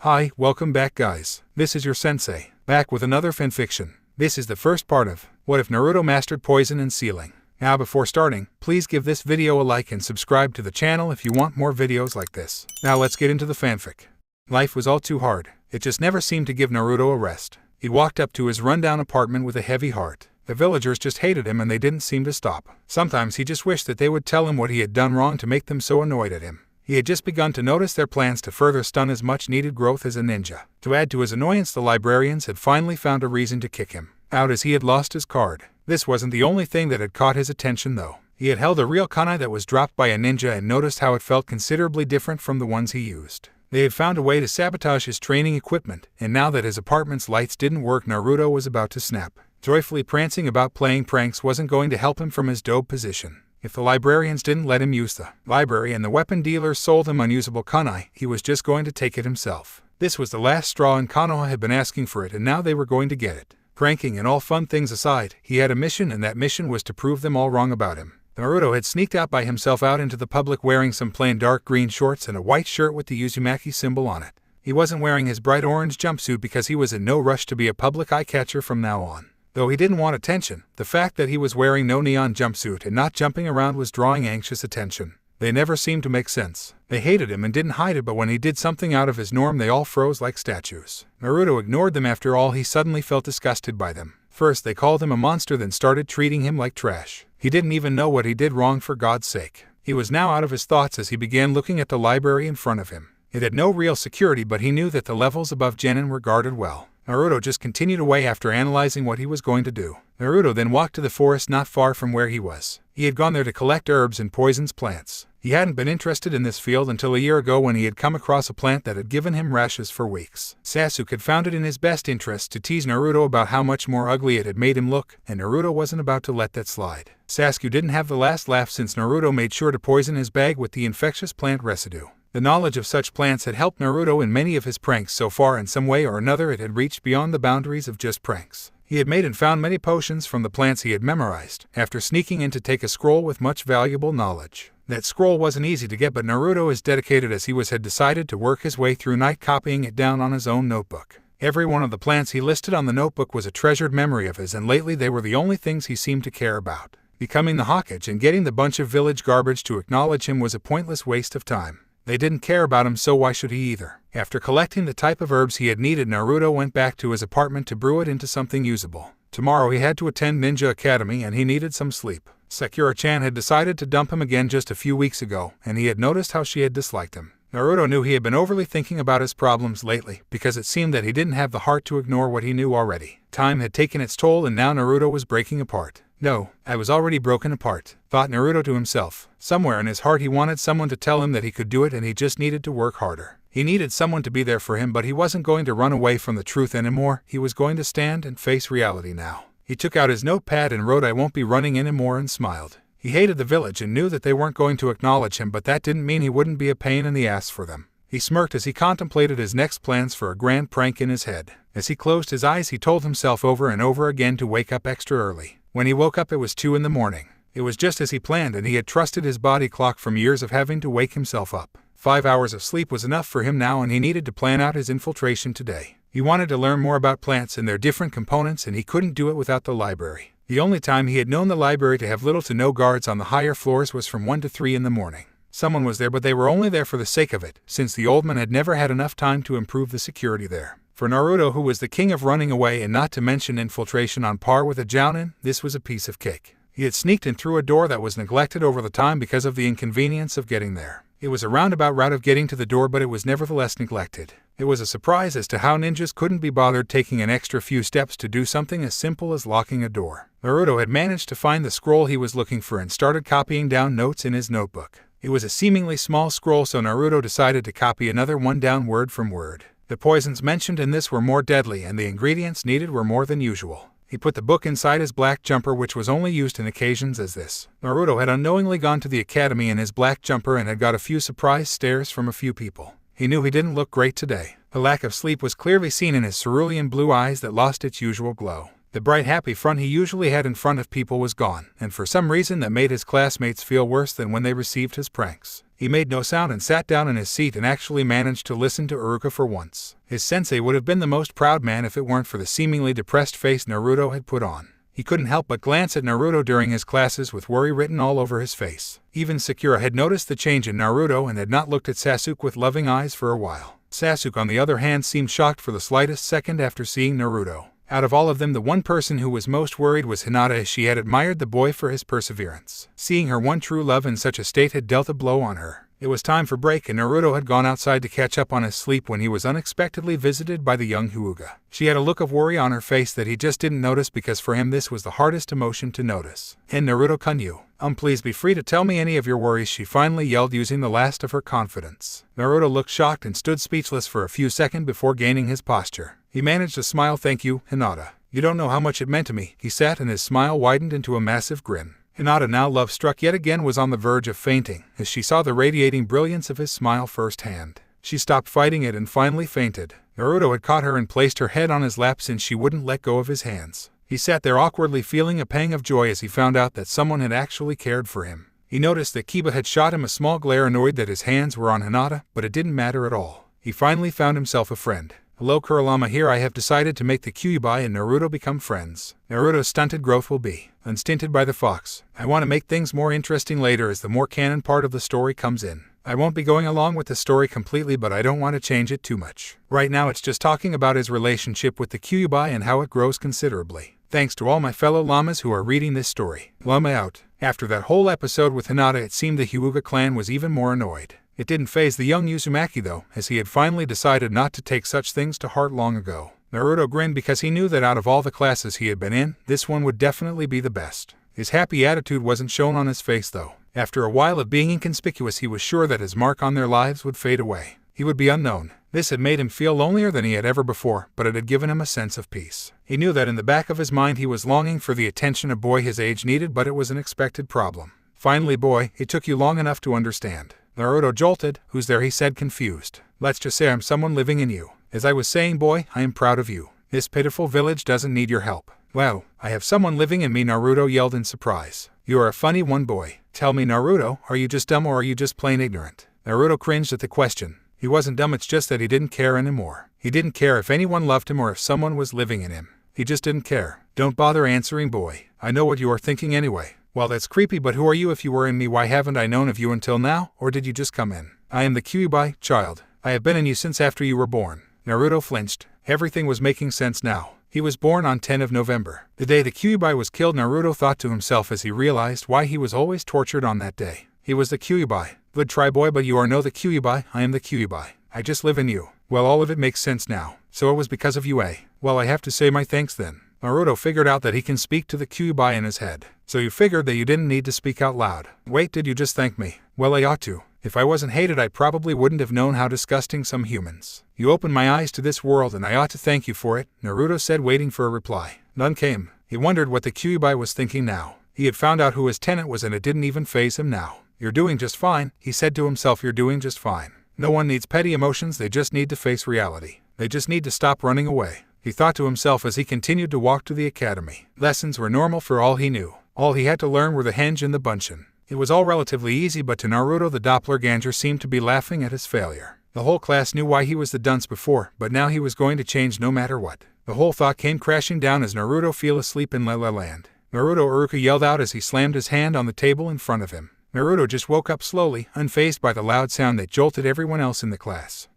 Hi, welcome back guys. This is your sensei, back with another fanfiction. This is the first part of What If Naruto Mastered Poison and Sealing. Now before starting, please give this video a like and subscribe to the channel if you want more videos like this. Now let's get into the fanfic. Life was all too hard. It just never seemed to give Naruto a rest. He walked up to his rundown apartment with a heavy heart. The villagers just hated him and they didn't seem to stop. Sometimes he just wished that they would tell him what he had done wrong to make them so annoyed at him. He had just begun to notice their plans to further stun his much-needed growth as a ninja. To add to his annoyance, the librarians had finally found a reason to kick him out as he had lost his card. This wasn't the only thing that had caught his attention though. He had held a real kunai that was dropped by a ninja and noticed how it felt considerably different from the ones he used. They had found a way to sabotage his training equipment, and now that his apartment's lights didn't work, Naruto was about to snap. Joyfully prancing about playing pranks wasn't going to help him from his dope position. If the librarians didn't let him use the library and the weapon dealers sold him unusable kunai, he was just going to take it himself. This was the last straw and Konoha had been asking for it and now they were going to get it. Pranking and all fun things aside, he had a mission and that mission was to prove them all wrong about him. Naruto had sneaked out by himself out into the public wearing some plain dark green shorts and a white shirt with the Uzumaki symbol on it. He wasn't wearing his bright orange jumpsuit because he was in no rush to be a public eye-catcher from now on. Though he didn't want attention, the fact that he was wearing no neon jumpsuit and not jumping around was drawing anxious attention. They never seemed to make sense. They hated him and didn't hide it, but when he did something out of his norm they all froze like statues. Naruto ignored them. After all, he suddenly felt disgusted by them. First they called him a monster, then started treating him like trash. He didn't even know what he did wrong, for God's sake. He was now out of his thoughts as he began looking at the library in front of him. It had no real security, but he knew that the levels above Genin were guarded well. Naruto just continued away after analyzing what he was going to do. Naruto then walked to the forest not far from where he was. He had gone there to collect herbs and poisons plants. He hadn't been interested in this field until a year ago when he had come across a plant that had given him rashes for weeks. Sasuke had found it in his best interest to tease Naruto about how much more ugly it had made him look, and Naruto wasn't about to let that slide. Sasuke didn't have the last laugh since Naruto made sure to poison his bag with the infectious plant residue. The knowledge of such plants had helped Naruto in many of his pranks so far. In some way or another it had reached beyond the boundaries of just pranks. He had made and found many potions from the plants he had memorized, after sneaking in to take a scroll with much valuable knowledge. That scroll wasn't easy to get, but Naruto, as dedicated as he was, had decided to work his way through night copying it down on his own notebook. Every one of the plants he listed on the notebook was a treasured memory of his, and lately they were the only things he seemed to care about. Becoming the Hokage and getting the bunch of village garbage to acknowledge him was a pointless waste of time. They didn't care about him, so why should he either? After collecting the type of herbs he had needed, Naruto went back to his apartment to brew it into something usable. Tomorrow he had to attend Ninja Academy and he needed some sleep. Sakura-chan had decided to dump him again just a few weeks ago, and he had noticed how she had disliked him. Naruto knew he had been overly thinking about his problems lately, because it seemed that he didn't have the heart to ignore what he knew already. Time had taken its toll and now Naruto was breaking apart. No, I was already broken apart, thought Naruto to himself. Somewhere in his heart he wanted someone to tell him that he could do it and he just needed to work harder. He needed someone to be there for him, but he wasn't going to run away from the truth anymore. He was going to stand and face reality now. He took out his notepad and wrote, "I won't be running anymore," and smiled. He hated the village and knew that they weren't going to acknowledge him, but that didn't mean he wouldn't be a pain in the ass for them. He smirked as he contemplated his next plans for a grand prank in his head. As he closed his eyes he told himself over and over again to wake up extra early. When he woke up it was 2 in the morning. It was just as he planned, and he had trusted his body clock from years of having to wake himself up. 5 hours of sleep was enough for him now, and he needed to plan out his infiltration today. He wanted to learn more about plants and their different components, and he couldn't do it without the library. The only time he had known the library to have little to no guards on the higher floors was from 1 to 3 in the morning. Someone was there, but they were only there for the sake of it, since the old man had never had enough time to improve the security there. For Naruto, who was the king of running away and not to mention infiltration on par with a jounin, this was a piece of cake. He had sneaked in through a door that was neglected over the time because of the inconvenience of getting there. It was a roundabout route of getting to the door, but it was nevertheless neglected. It was a surprise as to how ninjas couldn't be bothered taking an extra few steps to do something as simple as locking a door. Naruto had managed to find the scroll he was looking for and started copying down notes in his notebook. It was a seemingly small scroll, so Naruto decided to copy another one down word from word. The poisons mentioned in this were more deadly and the ingredients needed were more than usual. He put the book inside his black jumper, which was only used in occasions as this. Naruto had unknowingly gone to the academy in his black jumper and had got a few surprised stares from a few people. He knew he didn't look great today. The lack of sleep was clearly seen in his cerulean blue eyes that lost its usual glow. The bright happy front he usually had in front of people was gone, and for some reason that made his classmates feel worse than when they received his pranks. He made no sound and sat down in his seat and actually managed to listen to Iruka for once. His sensei would have been the most proud man if it weren't for the seemingly depressed face Naruto had put on. He couldn't help but glance at Naruto during his classes with worry written all over his face. Even Sakura had noticed the change in Naruto and had not looked at Sasuke with loving eyes for a while. Sasuke, on the other hand, seemed shocked for the slightest second after seeing Naruto. Out of all of them, the one person who was most worried was Hinata, as she had admired the boy for his perseverance. Seeing her one true love in such a state had dealt a blow on her. It was time for break, and Naruto had gone outside to catch up on his sleep when he was unexpectedly visited by the young Hyuga. She had a look of worry on her face that he just didn't notice, because for him this was the hardest emotion to notice. "And Naruto-kun, you, please be free to tell me any of your worries," she finally yelled, using the last of her confidence. Naruto looked shocked and stood speechless for a few seconds before gaining his posture. He managed to smile. "Thank you, Hinata. You don't know how much it meant to me," he said, and his smile widened into a massive grin. Hinata, now love-struck yet again, was on the verge of fainting as she saw the radiating brilliance of his smile firsthand. She stopped fighting it and finally fainted. Naruto had caught her and placed her head on his lap since she wouldn't let go of his hands. He sat there awkwardly, feeling a pang of joy as he found out that someone had actually cared for him. He noticed that Kiba had shot him a small glare, annoyed that his hands were on Hinata, but it didn't matter at all. He finally found himself a friend. "Hello, curry-llama here. I have decided to make the Kyuubi and Naruto become friends. Naruto's stunted growth will be unstinted by the fox. I want to make things more interesting later as the more canon part of the story comes in. I won't be going along with the story completely, but I don't want to change it too much. Right now it's just talking about his relationship with the Kyuubi and how it grows considerably. Thanks to all my fellow llamas who are reading this story. Llama out." After that whole episode with Hinata, it seemed the Hyuga clan was even more annoyed. It didn't faze the young Uzumaki though, as he had finally decided not to take such things to heart long ago. Naruto grinned because he knew that out of all the classes he had been in, this one would definitely be the best. His happy attitude wasn't shown on his face though. After a while of being inconspicuous, he was sure that his mark on their lives would fade away. He would be unknown. This had made him feel lonelier than he had ever before, but it had given him a sense of peace. He knew that in the back of his mind he was longing for the attention a boy his age needed, but it was an expected problem. "Finally, boy, it took you long enough to understand." Naruto jolted. "Who's there?" he said, confused. "Let's just say I'm someone living in you. As I was saying, boy, I am proud of you. This pitiful village doesn't need your help." "Well, I have someone living in me," Naruto yelled in surprise. "You are a funny one, boy. Tell me, Naruto, are you just dumb or are you just plain ignorant?" Naruto cringed at the question. He wasn't dumb, it's just that he didn't care anymore. He didn't care if anyone loved him or if someone was living in him. He just didn't care. "Don't bother answering, boy. I know what you are thinking anyway. Well, that's creepy, but who are you? If you were in me, why haven't I known of you until now, or did you just come in?" "I am the Kyuubi, child. I have been in you since after you were born." Naruto flinched. Everything was making sense now. He was born on 10 of November. The day the Kyuubi was killed, Naruto thought to himself as he realized why he was always tortured on that day. He was the Kyuubi. "Good try, boy, but you are no the Kyuubi. I am the Kyuubi. I just live in you." "Well, all of it makes sense now. So it was because of you, eh? Well, I have to say my thanks then." Naruto figured out that he can speak to the Kyuubi in his head. "So you figured that you didn't need to speak out loud. Wait, did you just thank me?" "Well, I ought to. If I wasn't hated, I probably wouldn't have known how disgusting some humans. You opened my eyes to this world and I ought to thank you for it," Naruto said, waiting for a reply. None came. He wondered what the Kyuubi was thinking now. He had found out who his tenant was and it didn't even faze him now. "You're doing just fine," he said to himself. "You're doing just fine. No one needs petty emotions, they just need to face reality. They just need to stop running away," he thought to himself as he continued to walk to the academy. Lessons were normal for all he knew. All he had to learn were the henge and the bunshin. It was all relatively easy, but to Naruto the doppelganger seemed to be laughing at his failure. The whole class knew why he was the dunce before, but now he was going to change no matter what. The whole thought came crashing down as Naruto fell asleep in La La Land. "Naruto!" Iruka yelled out as he slammed his hand on the table in front of him. Naruto just woke up slowly, unfazed by the loud sound that jolted everyone else in the class.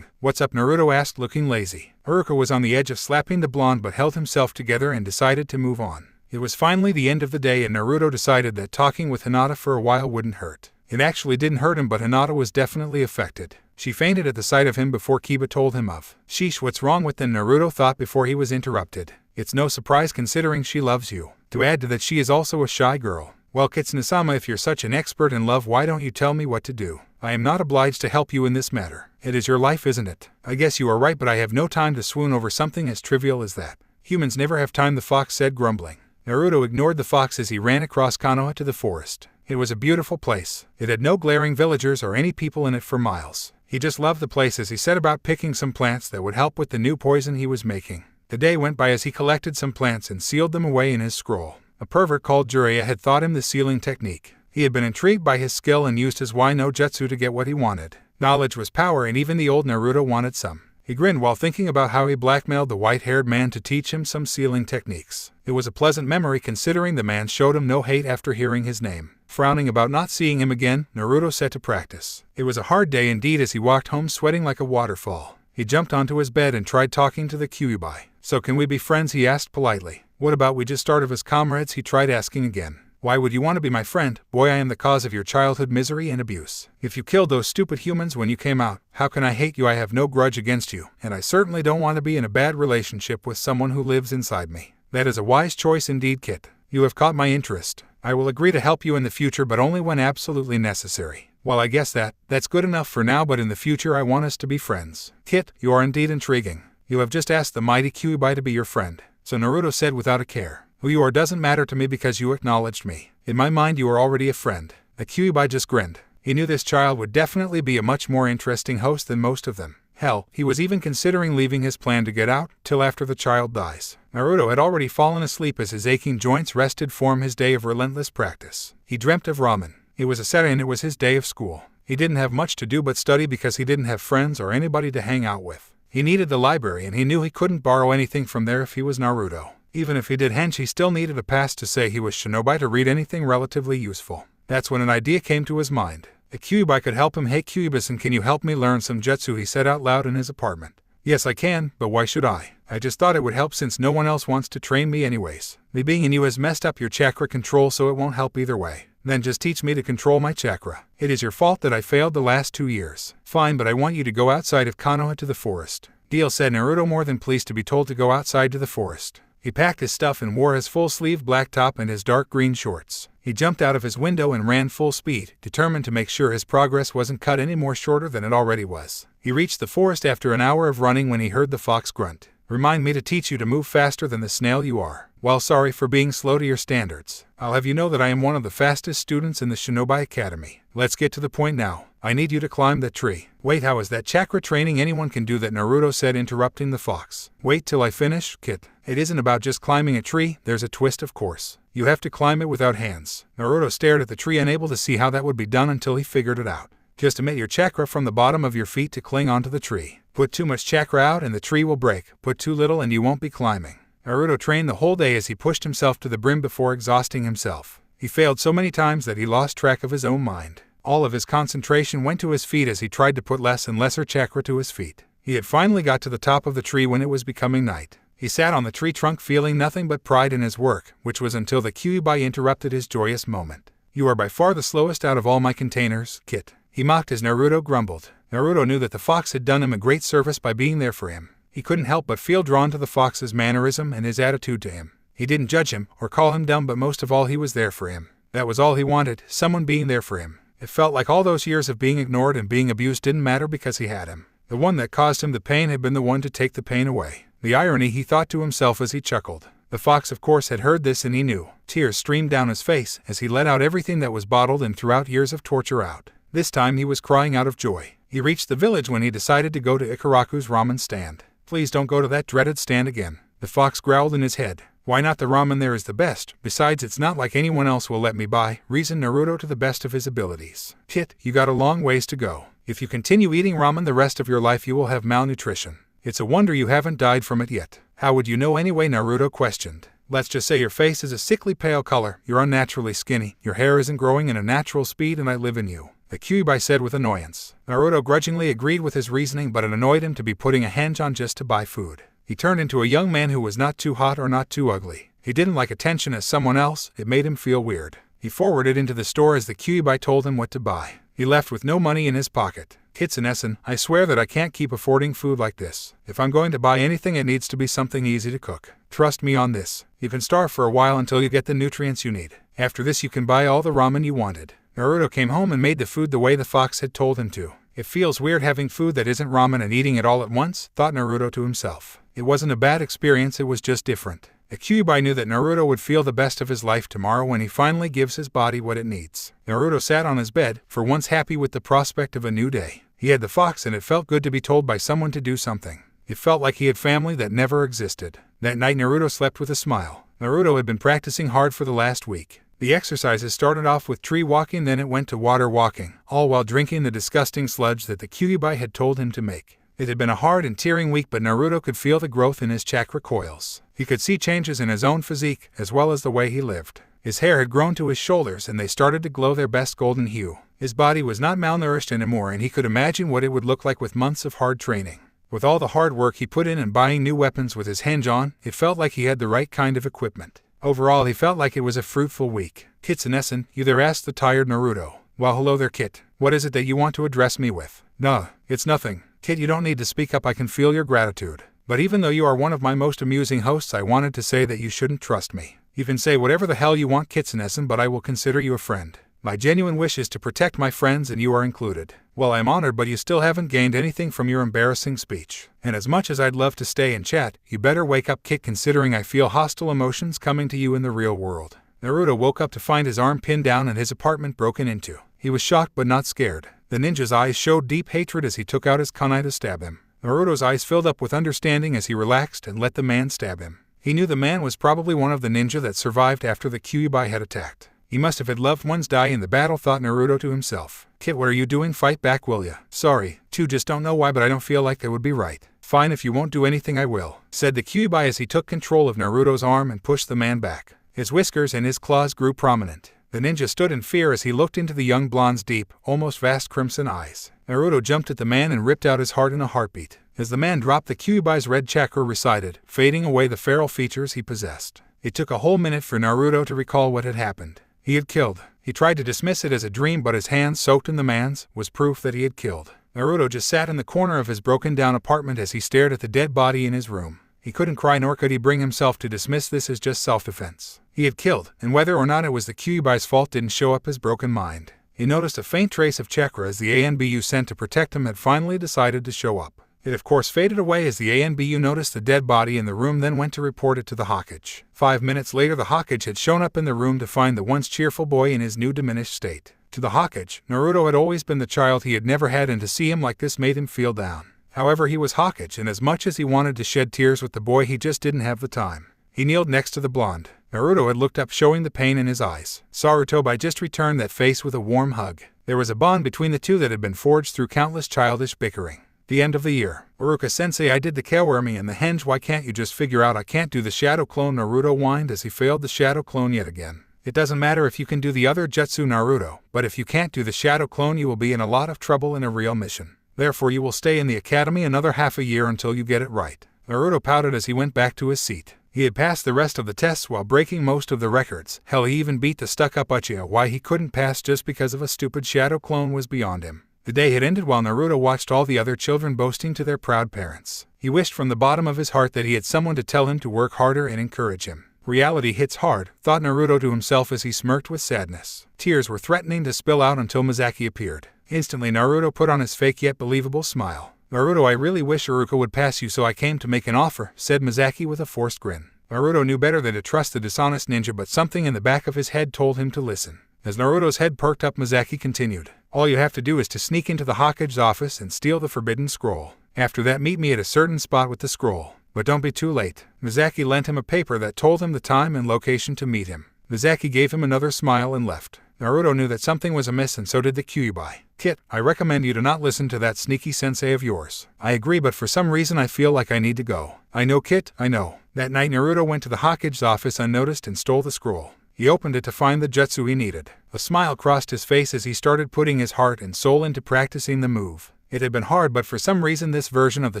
What's up?" Naruto asked, looking lazy. Iruka was on the edge of slapping the blonde but held himself together and decided to move on. It was finally the end of the day and Naruto decided that talking with Hinata for a while wouldn't hurt. It actually didn't hurt him, but Hinata was definitely affected. She fainted at the sight of him before Kiba told him of. "Sheesh, what's wrong with them?" Naruto thought before he was interrupted. "It's no surprise considering she loves you. To add to that, she is also a shy girl." "Well, Kitsune-sama, if you're such an expert in love, why don't you tell me what to do? I am not obliged to help you in this matter. It is your life, isn't it?" "I guess you are right, but I have no time to swoon over something as trivial as that." "Humans never have time," the fox said, grumbling. Naruto ignored the fox as he ran across Konoha to the forest. It was a beautiful place. It had no glaring villagers or any people in it for miles. He just loved the place as he set about picking some plants that would help with the new poison he was making. The day went by as he collected some plants and sealed them away in his scroll. A pervert called Jiraiya had taught him the sealing technique. He had been intrigued by his skill and used his Wai no Jutsu to get what he wanted. Knowledge was power, and even the old Naruto wanted some. He grinned while thinking about how he blackmailed the white-haired man to teach him some sealing techniques. It was a pleasant memory considering the man showed him no hate after hearing his name. Frowning about not seeing him again, Naruto set to practice. It was a hard day indeed as he walked home sweating like a waterfall. He jumped onto his bed and tried talking to the kyuubi. "So can we be friends?" he asked politely. "What about we just start as comrades?" he tried asking again. "Why would you want to be my friend? Boy, I am the cause of your childhood misery and abuse. If you killed those stupid humans when you came out, how can I hate you? I have no grudge against you, and I certainly don't want to be in a bad relationship with someone who lives inside me." "That is a wise choice indeed, Kit. You have caught my interest. I will agree to help you in the future, but only when absolutely necessary." "Well, I guess that's good enough for now, but in the future I want us to be friends." "Kit, you are indeed intriguing. You have just asked the mighty Kyuubi to be your friend." So Naruto said without a care, "Who you are doesn't matter to me because you acknowledged me. In my mind you are already a friend." The Kyuubi just grinned. He knew this child would definitely be a much more interesting host than most of them. Hell, he was even considering leaving his plan to get out till after the child dies. Naruto had already fallen asleep as his aching joints rested from his day of relentless practice. He dreamt of ramen. It was a Saturday and it was his day of school. He didn't have much to do but study because he didn't have friends or anybody to hang out with. He needed the library and he knew he couldn't borrow anything from there if he was Naruto. Even if he did hench, he still needed a pass to say he was shinobi to read anything relatively useful. That's when an idea came to his mind. A kyuubi could help him. "Hey Kyuubi-san, can you help me learn some jutsu?" he said out loud in his apartment. "Yes, I can, but why should I? I just thought it would help since no one else wants to train me anyways. Me being in you has messed up your chakra control, so it won't help either way." "Then just teach me to control my chakra. It is your fault that I failed the last 2 years." "Fine, but I want you to go outside of Konoha to the forest." "Deal," said Naruto, more than pleased to be told to go outside to the forest. He packed his stuff and wore his full-sleeve black top and his dark green shorts. He jumped out of his window and ran full speed, determined to make sure his progress wasn't cut any more shorter than it already was. He reached the forest after an hour of running when he heard the fox grunt. "Remind me to teach you to move faster than the snail you are. Well, sorry for being slow to your standards. I'll have you know that I am one of the fastest students in the Shinobi Academy. Let's get to the point now. I need you to climb that tree." "Wait, how is that chakra training? Anyone can do that," Naruto said, interrupting the fox. "Wait till I finish, Kit. It isn't about just climbing a tree, there's a twist of course. You have to climb it without hands." Naruto stared at the tree, unable to see how that would be done until he figured it out. "Just emit your chakra from the bottom of your feet to cling onto the tree. Put too much chakra out and the tree will break. Put too little and you won't be climbing." Naruto trained the whole day as he pushed himself to the brim before exhausting himself. He failed so many times that he lost track of his own mind. All of his concentration went to his feet as he tried to put less and lesser chakra to his feet. He had finally got to the top of the tree when it was becoming night. He sat on the tree trunk feeling nothing but pride in his work, which was until the Kyuubi interrupted his joyous moment. "You are by far the slowest out of all my containers, Kit," he mocked as Naruto grumbled. Naruto knew that the fox had done him a great service by being there for him. He couldn't help but feel drawn to the fox's mannerism and his attitude to him. He didn't judge him or call him dumb, but most of all he was there for him. That was all he wanted, someone being there for him. It felt like all those years of being ignored and being abused didn't matter because he had him. The one that caused him the pain had been the one to take the pain away. The irony, he thought to himself as he chuckled. The fox of course had heard this and he knew. Tears streamed down his face as he let out everything that was bottled and throughout years of torture out. This time he was crying out of joy. He reached the village when he decided to go to Ikaraku's ramen stand. "Please don't go to that dreaded stand again," the fox growled in his head. "Why not? The ramen there is the best. Besides, it's not like anyone else will let me buy," reasoned Naruto to the best of his abilities. "Kit, you got a long ways to go. If you continue eating ramen the rest of your life you will have malnutrition. It's a wonder you haven't died from it yet." "How would you know anyway?" Naruto questioned. "Let's just say your face is a sickly pale color, you're unnaturally skinny, your hair isn't growing in a natural speed, and I live in you," the Kyuubi said with annoyance. Naruto grudgingly agreed with his reasoning, but it annoyed him to be putting a henge on just to buy food. He turned into a young man who was not too hot or not too ugly. He didn't like attention as someone else, it made him feel weird. He forwarded into the store as the Kyuubi told him what to buy. He left with no money in his pocket. "Kitsunesan, I swear that I can't keep affording food like this. If I'm going to buy anything it needs to be something easy to cook. Trust me on this. You can starve for a while until you get the nutrients you need. After this you can buy all the ramen you wanted." Naruto came home and made the food the way the fox had told him to. "It feels weird having food that isn't ramen and eating it all at once," thought Naruto to himself. It wasn't a bad experience, it was just different. The Kyuubi knew that Naruto would feel the best of his life tomorrow when he finally gives his body what it needs. Naruto sat on his bed, for once happy with the prospect of a new day. He had the fox and it felt good to be told by someone to do something. It felt like he had family that never existed. That night Naruto slept with a smile. Naruto had been practicing hard for the last week. The exercises started off with tree walking, then it went to water walking, all while drinking the disgusting sludge that the Kyuubi had told him to make. It had been a hard and tearing week, but Naruto could feel the growth in his chakra coils. He could see changes in his own physique, as well as the way he lived. His hair had grown to his shoulders and they started to glow their best golden hue. His body was not malnourished anymore, and he could imagine what it would look like with months of hard training. With all the hard work he put in and buying new weapons with his henge on, it felt like he had the right kind of equipment. Overall, he felt like it was a fruitful week. Kitsune-san, you there, asked the tired Naruto. Well, hello there, Kit. What is it that you want to address me with? Nah, it's nothing. Kit, you don't need to speak up, I can feel your gratitude. But even though you are one of my most amusing hosts, I wanted to say that you shouldn't trust me. You can say whatever the hell you want, Kitsune-san, but I will consider you a friend. My genuine wish is to protect my friends, and you are included. Well, I'm honored, but you still haven't gained anything from your embarrassing speech. And as much as I'd love to stay and chat, you better wake up, Kit, considering I feel hostile emotions coming to you in the real world. Naruto woke up to find his arm pinned down and his apartment broken into. He was shocked but not scared. The ninja's eyes showed deep hatred as he took out his kunai to stab him. Naruto's eyes filled up with understanding as he relaxed and let the man stab him. He knew the man was probably one of the ninja that survived after the Kyuubi had attacked. He must have had loved ones die in the battle, thought Naruto to himself. Kit, what are you doing? Fight back, will ya? Sorry, just don't know why, but I don't feel like that would be right. Fine, if you won't do anything I will, said the Kyuubi as he took control of Naruto's arm and pushed the man back. His whiskers and his claws grew prominent. The ninja stood in fear as he looked into the young blonde's deep, almost vast crimson eyes. Naruto jumped at the man and ripped out his heart in a heartbeat. As the man dropped, the Kyuubi's red chakra receded, fading away the feral features he possessed. It took a whole minute for Naruto to recall what had happened. He had killed. He tried to dismiss it as a dream, but his hands, soaked in the man's, was proof that he had killed. Naruto just sat in the corner of his broken-down apartment as he stared at the dead body in his room. He couldn't cry, nor could he bring himself to dismiss this as just self-defense. He had killed, and whether or not it was the Kyuubi's fault didn't show up his broken mind. He noticed a faint trace of chakra as the ANBU sent to protect him had finally decided to show up. It of course faded away as the ANBU noticed the dead body in the room, then went to report it to the Hokage. 5 minutes later, the Hokage had shown up in the room to find the once cheerful boy in his new diminished state. To the Hokage, Naruto had always been the child he had never had, and to see him like this made him feel down. However, he was Hokage, and as much as he wanted to shed tears with the boy, he just didn't have the time. He kneeled next to the blonde. Naruto had looked up, showing the pain in his eyes. Sarutobi just returned that face with a warm hug. There was a bond between the two that had been forged through countless childish bickering. The end of the year. Uruka-sensei, I did the Kawarami and the henge, why can't you just figure out I can't do the shadow clone? Naruto whined as he failed the shadow clone yet again. It doesn't matter if you can do the other jutsu, Naruto, but if you can't do the shadow clone, you will be in a lot of trouble in a real mission. Therefore you will stay in the academy another half a year until you get it right. Naruto pouted as he went back to his seat. He had passed the rest of the tests while breaking most of the records. Hell, he even beat the stuck-up Uchiha. Why he couldn't pass just because of a stupid shadow clone was beyond him. The day had ended while Naruto watched all the other children boasting to their proud parents. He wished from the bottom of his heart that he had someone to tell him to work harder and encourage him. Reality hits hard, thought Naruto to himself as he smirked with sadness. Tears were threatening to spill out until Mizuki appeared. Instantly, Naruto put on his fake yet believable smile. Naruto, I really wish Iruka would pass you, so I came to make an offer, said Mizuki with a forced grin. Naruto knew better than to trust the dishonest ninja, but something in the back of his head told him to listen. As Naruto's head perked up, Mizuki continued. All you have to do is to sneak into the Hokage's office and steal the forbidden scroll. After that, meet me at a certain spot with the scroll. But don't be too late. Mizuki lent him a paper that told him the time and location to meet him. Mizuki gave him another smile and left. Naruto knew that something was amiss, and so did the Kyuubi. Kit, I recommend you to not listen to that sneaky sensei of yours. I agree, but for some reason I feel like I need to go. I know, Kit, I know. That night, Naruto went to the Hokage's office unnoticed and stole the scroll. He opened it to find the jutsu he needed. A smile crossed his face as he started putting his heart and soul into practicing the move. It had been hard, but for some reason this version of the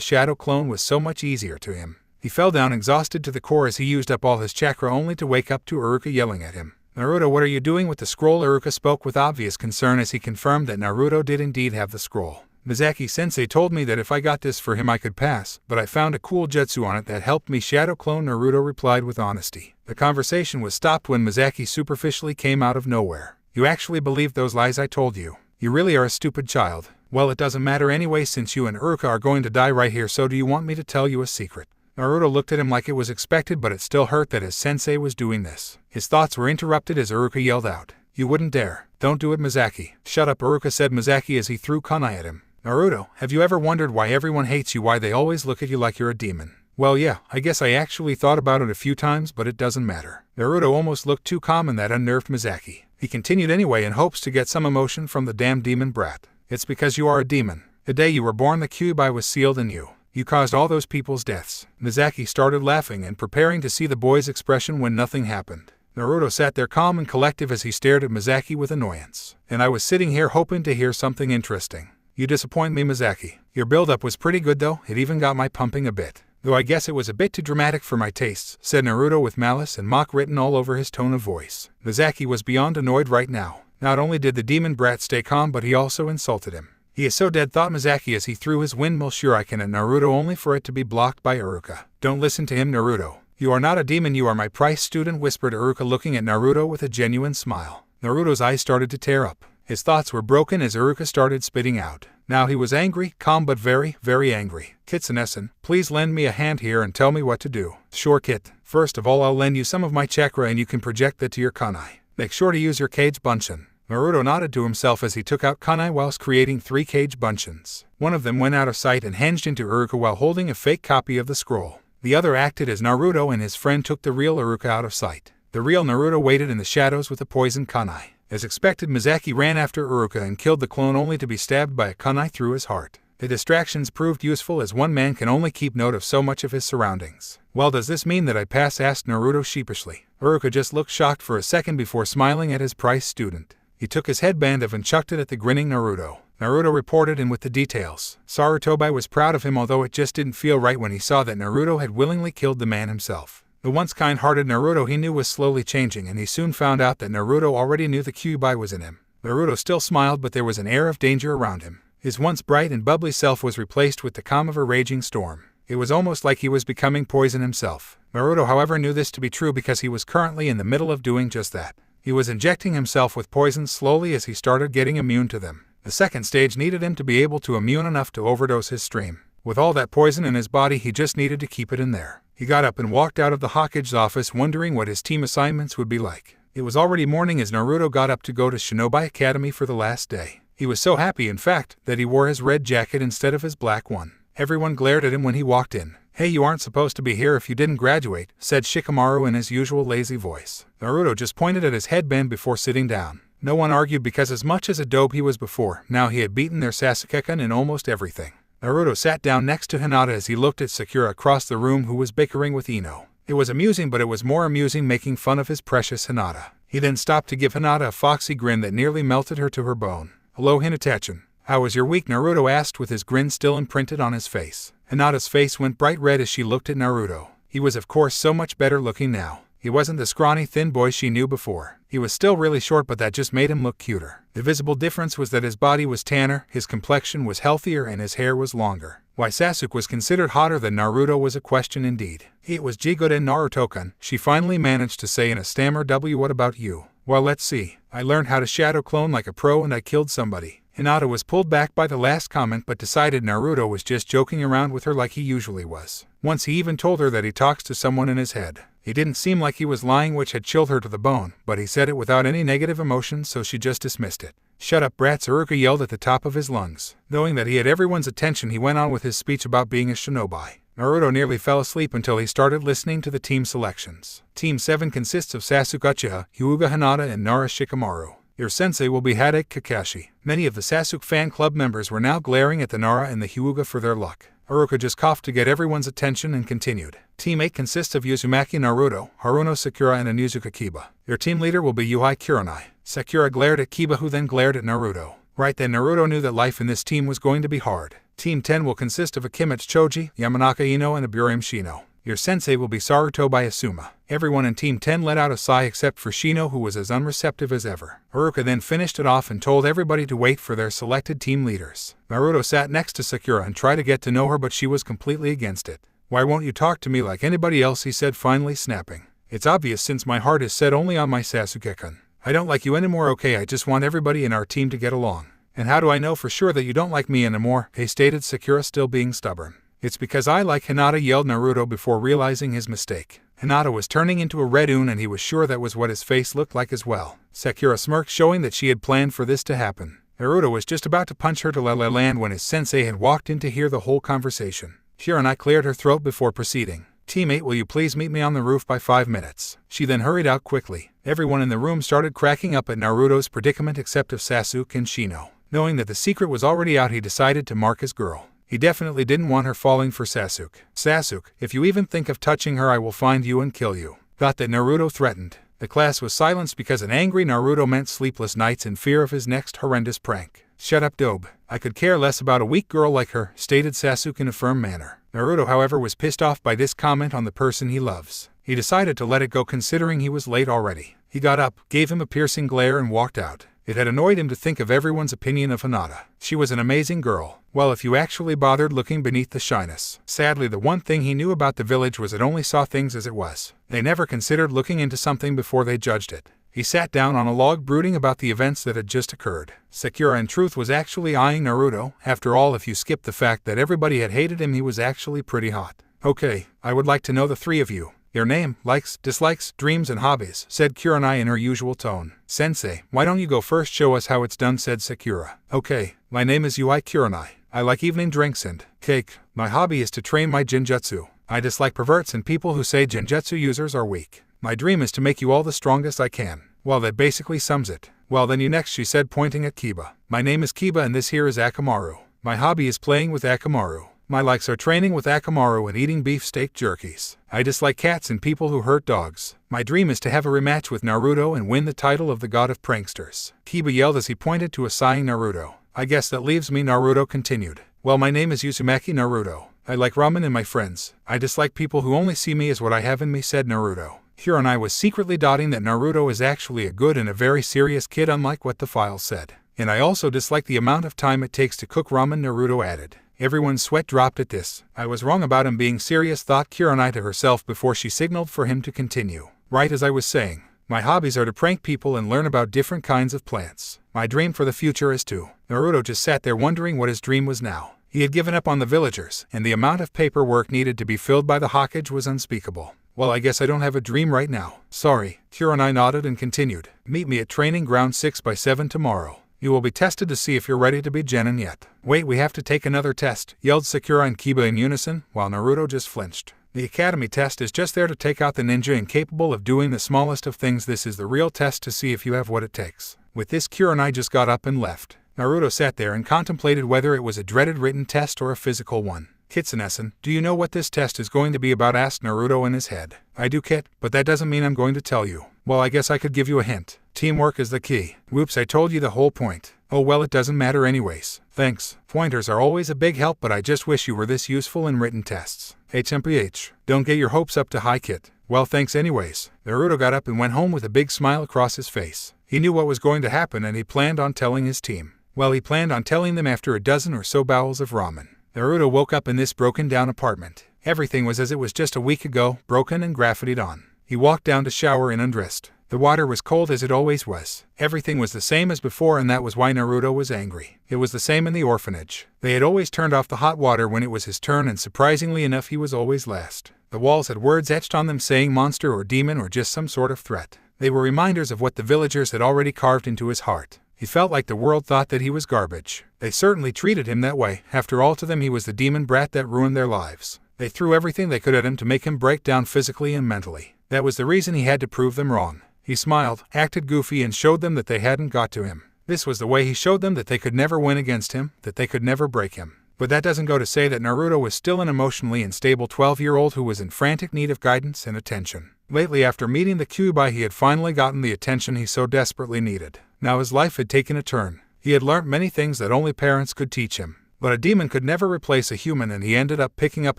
shadow clone was so much easier to him. He fell down exhausted to the core as he used up all his chakra, only to wake up to Iruka yelling at him. Naruto, what are you doing with the scroll? Iruka spoke with obvious concern as he confirmed that Naruto did indeed have the scroll. Mizuki-sensei told me that if I got this for him I could pass, but I found a cool jutsu on it that helped me shadow clone, Naruto replied with honesty. The conversation was stopped when Mizuki superficially came out of nowhere. You actually believed those lies I told you? You really are a stupid child. Well, it doesn't matter anyway, since you and Iruka are going to die right here, so do you want me to tell you a secret? Naruto looked at him like it was expected, but it still hurt that his sensei was doing this. His thoughts were interrupted as Iruka yelled out. You wouldn't dare. Don't do it, Mizuki. Shut up, Iruka, said Mizuki as he threw kunai at him. Naruto, have you ever wondered why everyone hates you, why they always look at you like you're a demon? Well yeah, I guess I actually thought about it a few times, but it doesn't matter. Naruto almost looked too calm, and that unnerved Mizuki. He continued anyway in hopes to get some emotion from the damn demon brat. It's because you are a demon. The day you were born the Kyuubi was sealed in you. You caused all those people's deaths. Mizuki started laughing and preparing to see the boy's expression when nothing happened. Naruto sat there calm and collective as he stared at Mizuki with annoyance. And I was sitting here hoping to hear something interesting. You disappoint me, Mizuki. Your build-up was pretty good though, it even got my pumping a bit. Though I guess it was a bit too dramatic for my tastes, said Naruto with malice and mock written all over his tone of voice. Mizuki was beyond annoyed right now. Not only did the demon brat stay calm, but he also insulted him. He is so dead, thought Mizuki as he threw his windmill shuriken at Naruto only for it to be blocked by Iruka. Don't listen to him, Naruto. You are not a demon, you are my prize student, whispered Iruka looking at Naruto with a genuine smile. Naruto's eyes started to tear up. His thoughts were broken as Iruka started spitting out. Now he was angry, calm but very, very angry. Kitsune-san, please lend me a hand here and tell me what to do. Sure, Kit. First of all, I'll lend you some of my chakra and you can project that to your kunai. Make sure to use your cage bunshin. Naruto nodded to himself as he took out kunai whilst creating 3 cage bunshins. One of them went out of sight and hinged into Iruka while holding a fake copy of the scroll. The other acted as Naruto and his friend took the real Iruka out of sight. The real Naruto waited in the shadows with the poison kunai. As expected, Mizuki ran after Iruka and killed the clone only to be stabbed by a kunai through his heart. The distractions proved useful as one man can only keep note of so much of his surroundings. Well, does this mean that I pass? Asked Naruto sheepishly. Iruka just looked shocked for a second before smiling at his prize student. He took his headband off and chucked it at the grinning Naruto. Naruto reported in with the details. Sarutobi was proud of him, although it just didn't feel right when he saw that Naruto had willingly killed the man himself. The once kind-hearted Naruto he knew was slowly changing, and he soon found out that Naruto already knew the Kyuubi was in him. Naruto still smiled, but there was an air of danger around him. His once bright and bubbly self was replaced with the calm of a raging storm. It was almost like he was becoming poison himself. Naruto, however, knew this to be true because he was currently in the middle of doing just that. He was injecting himself with poisons slowly as he started getting immune to them. The second stage needed him to be able to immune enough to overdose his stream. With all that poison in his body, he just needed to keep it in there. He got up and walked out of the Hokage's office wondering what his team assignments would be like. It was already morning as Naruto got up to go to Shinobi Academy for the last day. He was so happy, in fact, that he wore his red jacket instead of his black one. Everyone glared at him when he walked in. Hey, you aren't supposed to be here if you didn't graduate, said Shikamaru in his usual lazy voice. Naruto just pointed at his headband before sitting down. No one argued because as much as a dope he was before, now he had beaten their Sasuke-kun in almost everything. Naruto sat down next to Hinata as he looked at Sakura across the room, who was bickering with Ino. It was amusing, but it was more amusing making fun of his precious Hinata. He then stopped to give Hinata a foxy grin that nearly melted her to her bone. Hello, Hinata-chan. How was your week? Naruto asked with his grin still imprinted on his face. Hinata's face went bright red as she looked at Naruto. He was of course so much better looking now. He wasn't the scrawny thin boy she knew before. He was still really short, but that just made him look cuter. The visible difference was that his body was tanner, his complexion was healthier, and his hair was longer. Why Sasuke was considered hotter than Naruto was a question indeed. It was Jigoden Naruto-kun, she finally managed to say in a stammer. What about you? Well, let's see. I learned how to shadow clone like a pro and I killed somebody. Hinata was pulled back by the last comment but decided Naruto was just joking around with her like he usually was. Once he even told her that he talks to someone in his head. It didn't seem like he was lying, which had chilled her to the bone, but he said it without any negative emotion, so she just dismissed it. Shut up, brats, Iruka yelled at the top of his lungs. Knowing that he had everyone's attention, he went on with his speech about being a shinobi. Naruto nearly fell asleep until he started listening to the team selections. Team 7 consists of Sasuke Uchiha, Hyuga Hinata, and Nara Shikamaru. Your sensei will be Hadake Kakashi. Many of the Sasuke fan club members were now glaring at the Nara and the Hyuga for their luck. Iruka just coughed to get everyone's attention and continued. Team 8 consists of Uzumaki Naruto, Haruno Sakura, and Onizuka Kiba. Your team leader will be Yuhei Kurenai. Sakura glared at Kiba, who then glared at Naruto. Right then, Naruto knew that life in this team was going to be hard. Team 10 will consist of Akimitsu Choji, Yamanaka Ino, and Aburame Shino. Your sensei will be Sarutobi Asuma. Everyone in Team 10 let out a sigh except for Shino, who was as unreceptive as ever. Iruka then finished it off and told everybody to wait for their selected team leaders. Naruto sat next to Sakura and tried to get to know her, but she was completely against it. Why won't you talk to me like anybody else? He said, finally snapping. It's obvious since my heart is set only on my Sasuke-kun. I don't like you anymore, okay? I just want everybody in our team to get along. And how do I know for sure that you don't like me anymore? He stated, Sakura still being stubborn. It's because I like Hinata, yelled Naruto before realizing his mistake. Hinata was turning into a red Une, and he was sure that was what his face looked like as well. Sakura smirked, showing that she had planned for this to happen. Naruto was just about to punch her to land when his sensei had walked in to hear the whole conversation. Kurenai cleared her throat before proceeding. Teammate, will you please meet me on the roof by 5 minutes? She then hurried out quickly. Everyone in the room started cracking up at Naruto's predicament except of Sasuke and Shino. Knowing that the secret was already out, he decided to mark his girl. He definitely didn't want her falling for Sasuke. Sasuke, if you even think of touching her, I will find you and kill you. Thought that Naruto threatened. The class was silenced because an angry Naruto meant sleepless nights in fear of his next horrendous prank. Shut up, Dobe. I could care less about a weak girl like her, stated Sasuke in a firm manner. Naruto, however, was pissed off by this comment on the person he loves. He decided to let it go considering he was late already. He got up, gave him a piercing glare and walked out. It had annoyed him to think of everyone's opinion of Hinata. She was an amazing girl. Well, if you actually bothered looking beneath the shyness. Sadly, the one thing he knew about the village was it only saw things as it was. They never considered looking into something before they judged it. He sat down on a log brooding about the events that had just occurred. Sakura in truth was actually eyeing Naruto. After all, if you skip the fact that everybody had hated him, he was actually pretty hot. Okay, I would like to know the three of you. Your name, likes, dislikes, dreams, and hobbies, said Kurenai in her usual tone. Sensei, why don't you go first? Show us how it's done, said Sakura. Okay, my name is Ui Kurenai. I like evening drinks and cake. My hobby is to train my genjutsu. I dislike perverts and people who say genjutsu users are weak. My dream is to make you all the strongest I can. Well, that basically sums it. Well, then you next, she said, pointing at Kiba. My name is Kiba and this here is Akamaru. My hobby is playing with Akamaru. My likes are training with Akamaru and eating beefsteak jerkies. I dislike cats and people who hurt dogs. My dream is to have a rematch with Naruto and win the title of the god of pranksters. Kiba yelled as he pointed to a sighing Naruto. I guess that leaves me, Naruto continued. Well, my name is Uzumaki Naruto. I like ramen and my friends. I dislike people who only see me as what I have in me, said Naruto. Kurenai was secretly dotting that Naruto is actually a good and a very serious kid, unlike what the file said. And I also dislike the amount of time it takes to cook ramen, Naruto added. Everyone's sweat dropped at this. I was wrong about him being serious, thought Kurenai to herself before she signaled for him to continue. Right, as I was saying, my hobbies are to prank people and learn about different kinds of plants. My dream for the future is to... Naruto just sat there wondering what his dream was now. He had given up on the villagers, and the amount of paperwork needed to be filled by the Hokage was unspeakable. Well, I guess I don't have a dream right now. Sorry. Kurenai nodded and continued. Meet me at training ground 6 by 7 tomorrow. You will be tested to see if you're ready to be Genin yet. Wait, we have to take another test, yelled Sakura and Kiba in unison, while Naruto just flinched. The academy test is just there to take out the ninja incapable of doing the smallest of things. This is the real test to see if you have what it takes. With this, Kurenai just got up and left. Naruto sat there and contemplated whether it was a dreaded written test or a physical one. Kitsune-san, do you know what this test is going to be about? Asked Naruto in his head. I do, Kit, but that doesn't mean I'm going to tell you. Well, I guess I could give you a hint. Teamwork is the key. Whoops, I told you the whole point. Oh well, it doesn't matter anyways. Thanks. Pointers are always a big help, but I just wish you were this useful in written tests. HMPH. Don't get your hopes up too high, Kit. Well, thanks anyways. Naruto got up and went home with a big smile across his face. He knew what was going to happen and he planned on telling his team. Well, he planned on telling them after a dozen or so bowls of ramen. Naruto woke up in this broken-down apartment. Everything was as it was just a week ago, broken and graffitied on. He walked down to shower and undressed. The water was cold as it always was. Everything was the same as before, and that was why Naruto was angry. It was the same in the orphanage. They had always turned off the hot water when it was his turn, and surprisingly enough, he was always last. The walls had words etched on them saying monster or demon or just some sort of threat. They were reminders of what the villagers had already carved into his heart. He felt like the world thought that he was garbage. They certainly treated him that way. After all, to them he was the demon brat that ruined their lives. They threw everything they could at him to make him break down physically and mentally. That was the reason he had to prove them wrong. He smiled, acted goofy, and showed them that they hadn't got to him. This was the way he showed them that they could never win against him, that they could never break him. But that doesn't go to say that Naruto was still an emotionally unstable 12-year-old who was in frantic need of guidance and attention. Lately, after meeting the Kyuubi, he had finally gotten the attention he so desperately needed. Now his life had taken a turn. He had learnt many things that only parents could teach him. But a demon could never replace a human, and he ended up picking up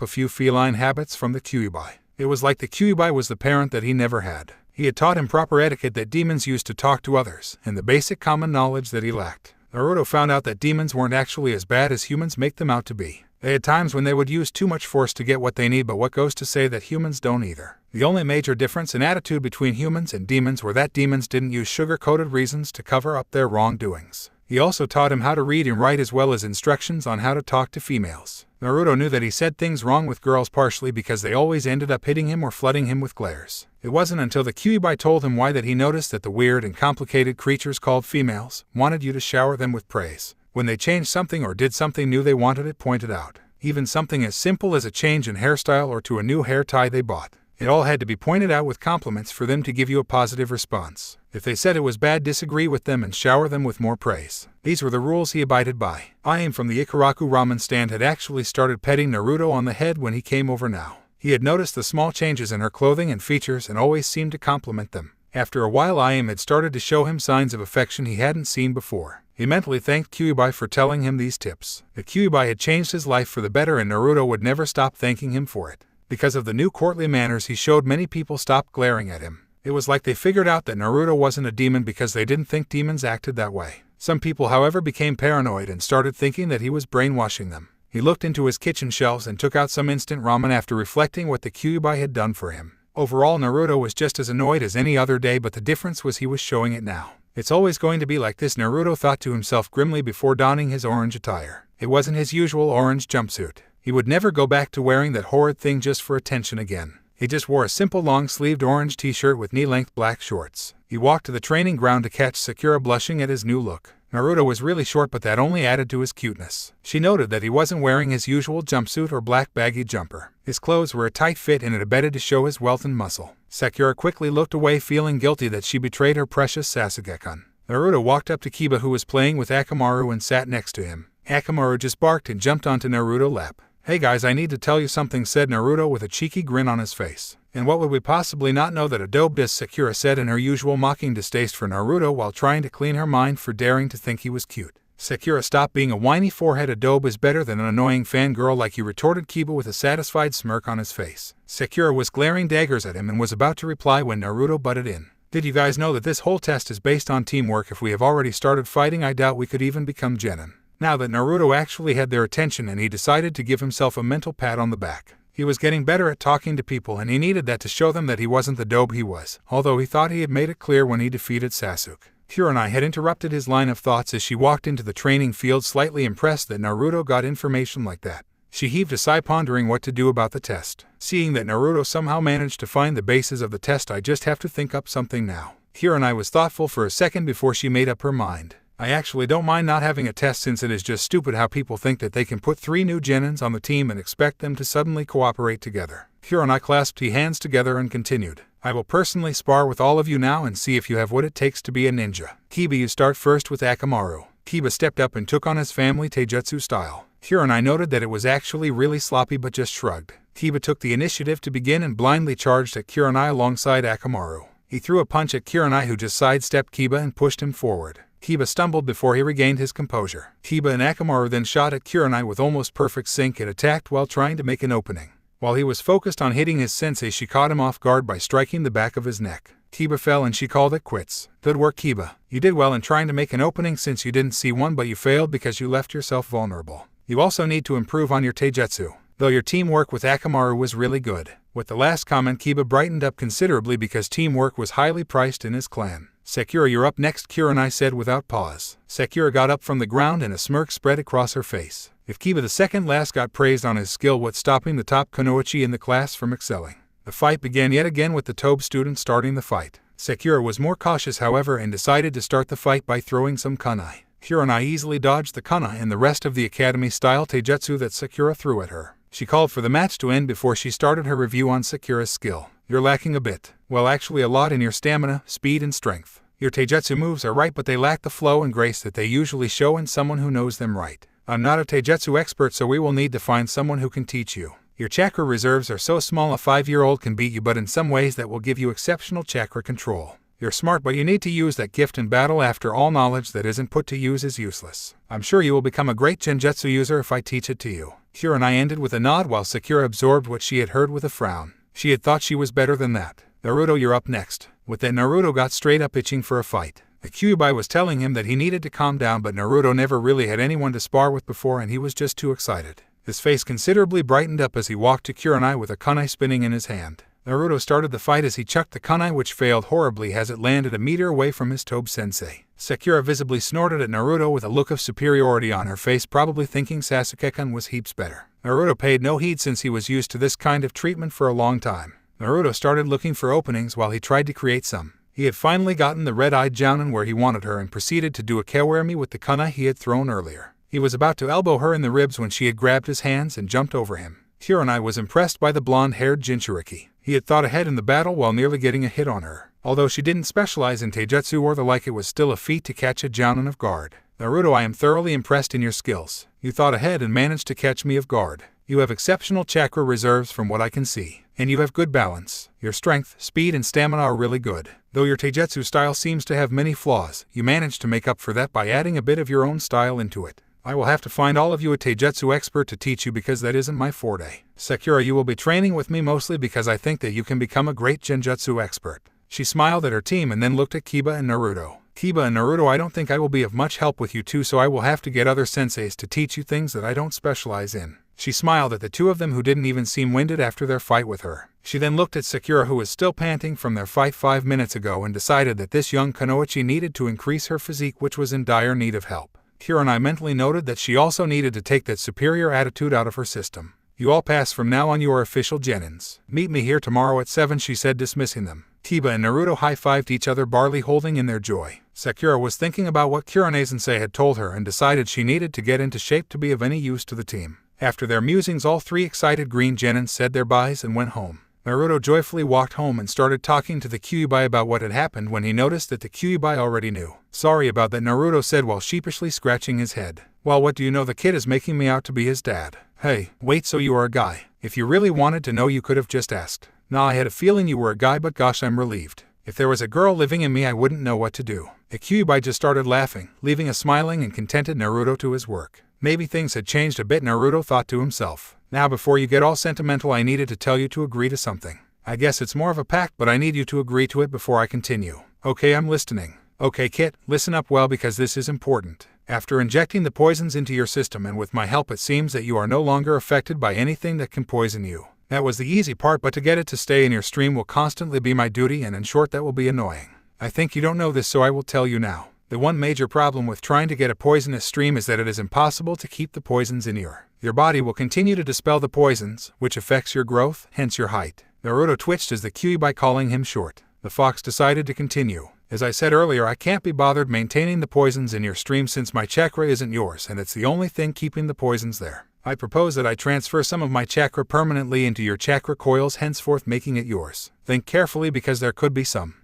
a few feline habits from the Kyuubi. It was like the Kyuubi was the parent that he never had. He had taught him proper etiquette that demons used to talk to others, and the basic common knowledge that he lacked. Naruto found out that demons weren't actually as bad as humans make them out to be. They had times when they would use too much force to get what they need, but what goes to say that humans don't either. The only major difference in attitude between humans and demons were that demons didn't use sugar-coated reasons to cover up their wrongdoings. He also taught him how to read and write as well as instructions on how to talk to females. Naruto knew that he said things wrong with girls partially because they always ended up hitting him or flooding him with glares. It wasn't until the Kyuubi told him why that he noticed that the weird and complicated creatures called females wanted you to shower them with praise. When they changed something or did something new, they wanted it pointed out. even something as simple as a change in hairstyle or to a new hair tie they bought. It all had to be pointed out with compliments for them to give you a positive response. If they said it was bad, disagree with them and shower them with more praise. These were the rules he abided by. Ayame from the Ikaraku ramen stand had actually started petting Naruto on the head when he came over now. He had noticed the small changes in her clothing and features and always seemed to compliment them. After a while, Ayame had started to show him signs of affection he hadn't seen before. He mentally thanked Kyuubi for telling him these tips. The Kyuubi had changed his life for the better and Naruto would never stop thanking him for it. Because of the new courtly manners he showed, many people stopped glaring at him. It was like they figured out that Naruto wasn't a demon because they didn't think demons acted that way. Some people, however, became paranoid and started thinking that he was brainwashing them. He looked into his kitchen shelves and took out some instant ramen after reflecting what the Kyuubi had done for him. Overall, Naruto was just as annoyed as any other day, but the difference was he was showing it now. It's always going to be like this, Naruto thought to himself grimly before donning his orange attire. It wasn't his usual orange jumpsuit. He would never go back to wearing that horrid thing just for attention again. He just wore a simple long-sleeved orange t-shirt with knee-length black shorts. He walked to the training ground to catch Sakura blushing at his new look. Naruto was really short, but that only added to his cuteness. She noted that he wasn't wearing his usual jumpsuit or black baggy jumper. His clothes were a tight fit and it abetted to show his wealth and muscle. Sakura quickly looked away, feeling guilty that she betrayed her precious Sasuke-kun. Naruto walked up to Kiba, who was playing with Akamaru, and sat next to him. Akamaru just barked and jumped onto Naruto's lap. "Hey guys, I need to tell you something," said Naruto with a cheeky grin on his face. "And what would we possibly not know that a dope is?" Sakura said in her usual mocking distaste for Naruto while trying to clean her mind for daring to think he was cute. "Sakura, stop being a whiny forehead. A dope is better than an annoying fangirl like you," retorted Kiba with a satisfied smirk on his face. Sakura was glaring daggers at him and was about to reply when Naruto butted in. "Did you guys know that this whole test is based on teamwork? If we have already started fighting, I doubt we could even become genin." Now that Naruto actually had their attention, and he decided to give himself a mental pat on the back. He was getting better at talking to people, and he needed that to show them that he wasn't the dope he was, although he thought he had made it clear when he defeated Sasuke. Kurenai had interrupted his line of thoughts as she walked into the training field, slightly impressed that Naruto got information like that. She heaved a sigh, pondering what to do about the test. Seeing that Naruto somehow managed to find the basis of the test, I just have to think up something now. Kurenai was thoughtful for a second before she made up her mind. "I actually don't mind not having a test, since it is just stupid how people think that they can put 3 new genins on the team and expect them to suddenly cooperate together." Kurenai clasped his hands together and continued. "I will personally spar with all of you now and see if you have what it takes to be a ninja. Kiba, you start first with Akamaru." Kiba stepped up and took on his family taijutsu style. Kurenai noted that it was actually really sloppy but just shrugged. Kiba took the initiative to begin and blindly charged at Kurenai alongside Akamaru. He threw a punch at Kurenai, who just sidestepped Kiba and pushed him forward. Kiba stumbled before he regained his composure. Kiba and Akamaru then shot at Kurenai with almost perfect sync and attacked while trying to make an opening. While he was focused on hitting his sensei, she caught him off guard by striking the back of his neck. Kiba fell and she called it quits. "Good work, Kiba. You did well in trying to make an opening since you didn't see one, but you failed because you left yourself vulnerable. You also need to improve on your taijutsu, though your teamwork with Akamaru was really good." With the last comment, Kiba brightened up considerably because teamwork was highly prized in his clan. "Sakura, you're up next," Kurenai said without pause. Sakura got up from the ground and a smirk spread across her face. If Kiba the second last got praised on his skill, what's stopping the top kunoichi in the class from excelling? The fight began yet again with the Tobe student starting the fight. Sakura was more cautious, however, and decided to start the fight by throwing some kunai. Kurenai easily dodged the kunai and the rest of the academy-style taijutsu that Sakura threw at her. She called for the match to end before she started her review on Sakura's skill. "You're lacking a bit. Well, actually a lot, in your stamina, speed, and strength. Your taijutsu moves are right, but they lack the flow and grace that they usually show in someone who knows them right. I'm not a taijutsu expert, so we will need to find someone who can teach you. Your chakra reserves are so small a 5-year-old can beat you, but in some ways that will give you exceptional chakra control. You're smart, but you need to use that gift in battle. After all, knowledge that isn't put to use is useless. I'm sure you will become a great genjutsu user if I teach it to you." Kurenai ended with a nod while Sakura absorbed what she had heard with a frown. She had thought she was better than that. "Naruto, you're up next." With that, Naruto got straight up itching for a fight. The Kyuubi was telling him that he needed to calm down, but Naruto never really had anyone to spar with before and he was just too excited. His face considerably brightened up as he walked to Kurenai with a kunai spinning in his hand. Naruto started the fight as he chucked the kunai, which failed horribly as it landed a meter away from his Tobe sensei. Sakura visibly snorted at Naruto with a look of superiority on her face, probably thinking Sasuke-kun was heaps better. Naruto paid no heed since he was used to this kind of treatment for a long time. Naruto started looking for openings while he tried to create some. He had finally gotten the red-eyed jounin where he wanted her and proceeded to do a kawarimi with the kunai he had thrown earlier. He was about to elbow her in the ribs when she had grabbed his hands and jumped over him. Kurenai was impressed by the blonde-haired Jinchuriki. He had thought ahead in the battle while nearly getting a hit on her. Although she didn't specialize in taijutsu or the like, it was still a feat to catch a jounin off guard. Naruto, I am thoroughly impressed in your skills. You thought ahead and managed to catch me off guard. You have exceptional chakra reserves from what I can see. And you have good balance. Your strength, speed, and stamina are really good. Though your taijutsu style seems to have many flaws, you managed to make up for that by adding a bit of your own style into it. I will have to find all of you a taijutsu expert to teach you because that isn't my forte. Sakura, you will be training with me mostly because I think that you can become a great genjutsu expert. She smiled at her team and then looked at Kiba and Naruto. Kiba and Naruto, I don't think I will be of much help with you two, so I will have to get other senseis to teach you things that I don't specialize in. She smiled at the two of them who didn't even seem winded after their fight with her. She then looked at Sakura, who was still panting from their fight 5 minutes ago, and decided that this young Kunoichi needed to increase her physique, which was in dire need of help. Kurenai mentally noted that she also needed to take that superior attitude out of her system. You all pass from now on, you are official genins. Meet me here tomorrow at 7, she said, dismissing them. Kiba and Naruto high-fived each other, barely holding in their joy. Sakura was thinking about what Kurenai-sensei had told her and decided she needed to get into shape to be of any use to the team. After their musings, all 3 excited green genins said their byes and went home. Naruto joyfully walked home and started talking to the Kyuubi about what had happened when he noticed that the Kyuubi already knew. Sorry about that, Naruto said while sheepishly scratching his head. Well, what do you know, the kid is making me out to be his dad. Hey, wait, so you are a guy. If you really wanted to know, you could have just asked. Nah, I had a feeling you were a guy, but gosh, I'm relieved. If there was a girl living in me, I wouldn't know what to do. The Kyuubi just started laughing, leaving a smiling and contented Naruto to his work. Maybe things had changed a bit, Naruto thought to himself. Now, before you get all sentimental, I needed to tell you to agree to something. I guess it's more of a pact, but I need you to agree to it before I continue. Okay, I'm listening. Okay, Kit, listen up well because this is important. After injecting the poisons into your system and with my help, it seems that you are no longer affected by anything that can poison you. That was the easy part, but to get it to stay in your stream will constantly be my duty, and in short, that will be annoying. I think you don't know this, so I will tell you now. The one major problem with trying to get a poisonous stream is that it is impossible to keep the poisons in your body will continue to dispel the poisons, which affects your growth, hence your height. Naruto twitched as the Kyuubi calling him short. The fox decided to continue. As I said earlier, I can't be bothered maintaining the poisons in your stream since my chakra isn't yours and it's the only thing keeping the poisons there. I propose that I transfer some of my chakra permanently into your chakra coils, henceforth making it yours. Think carefully because there could be some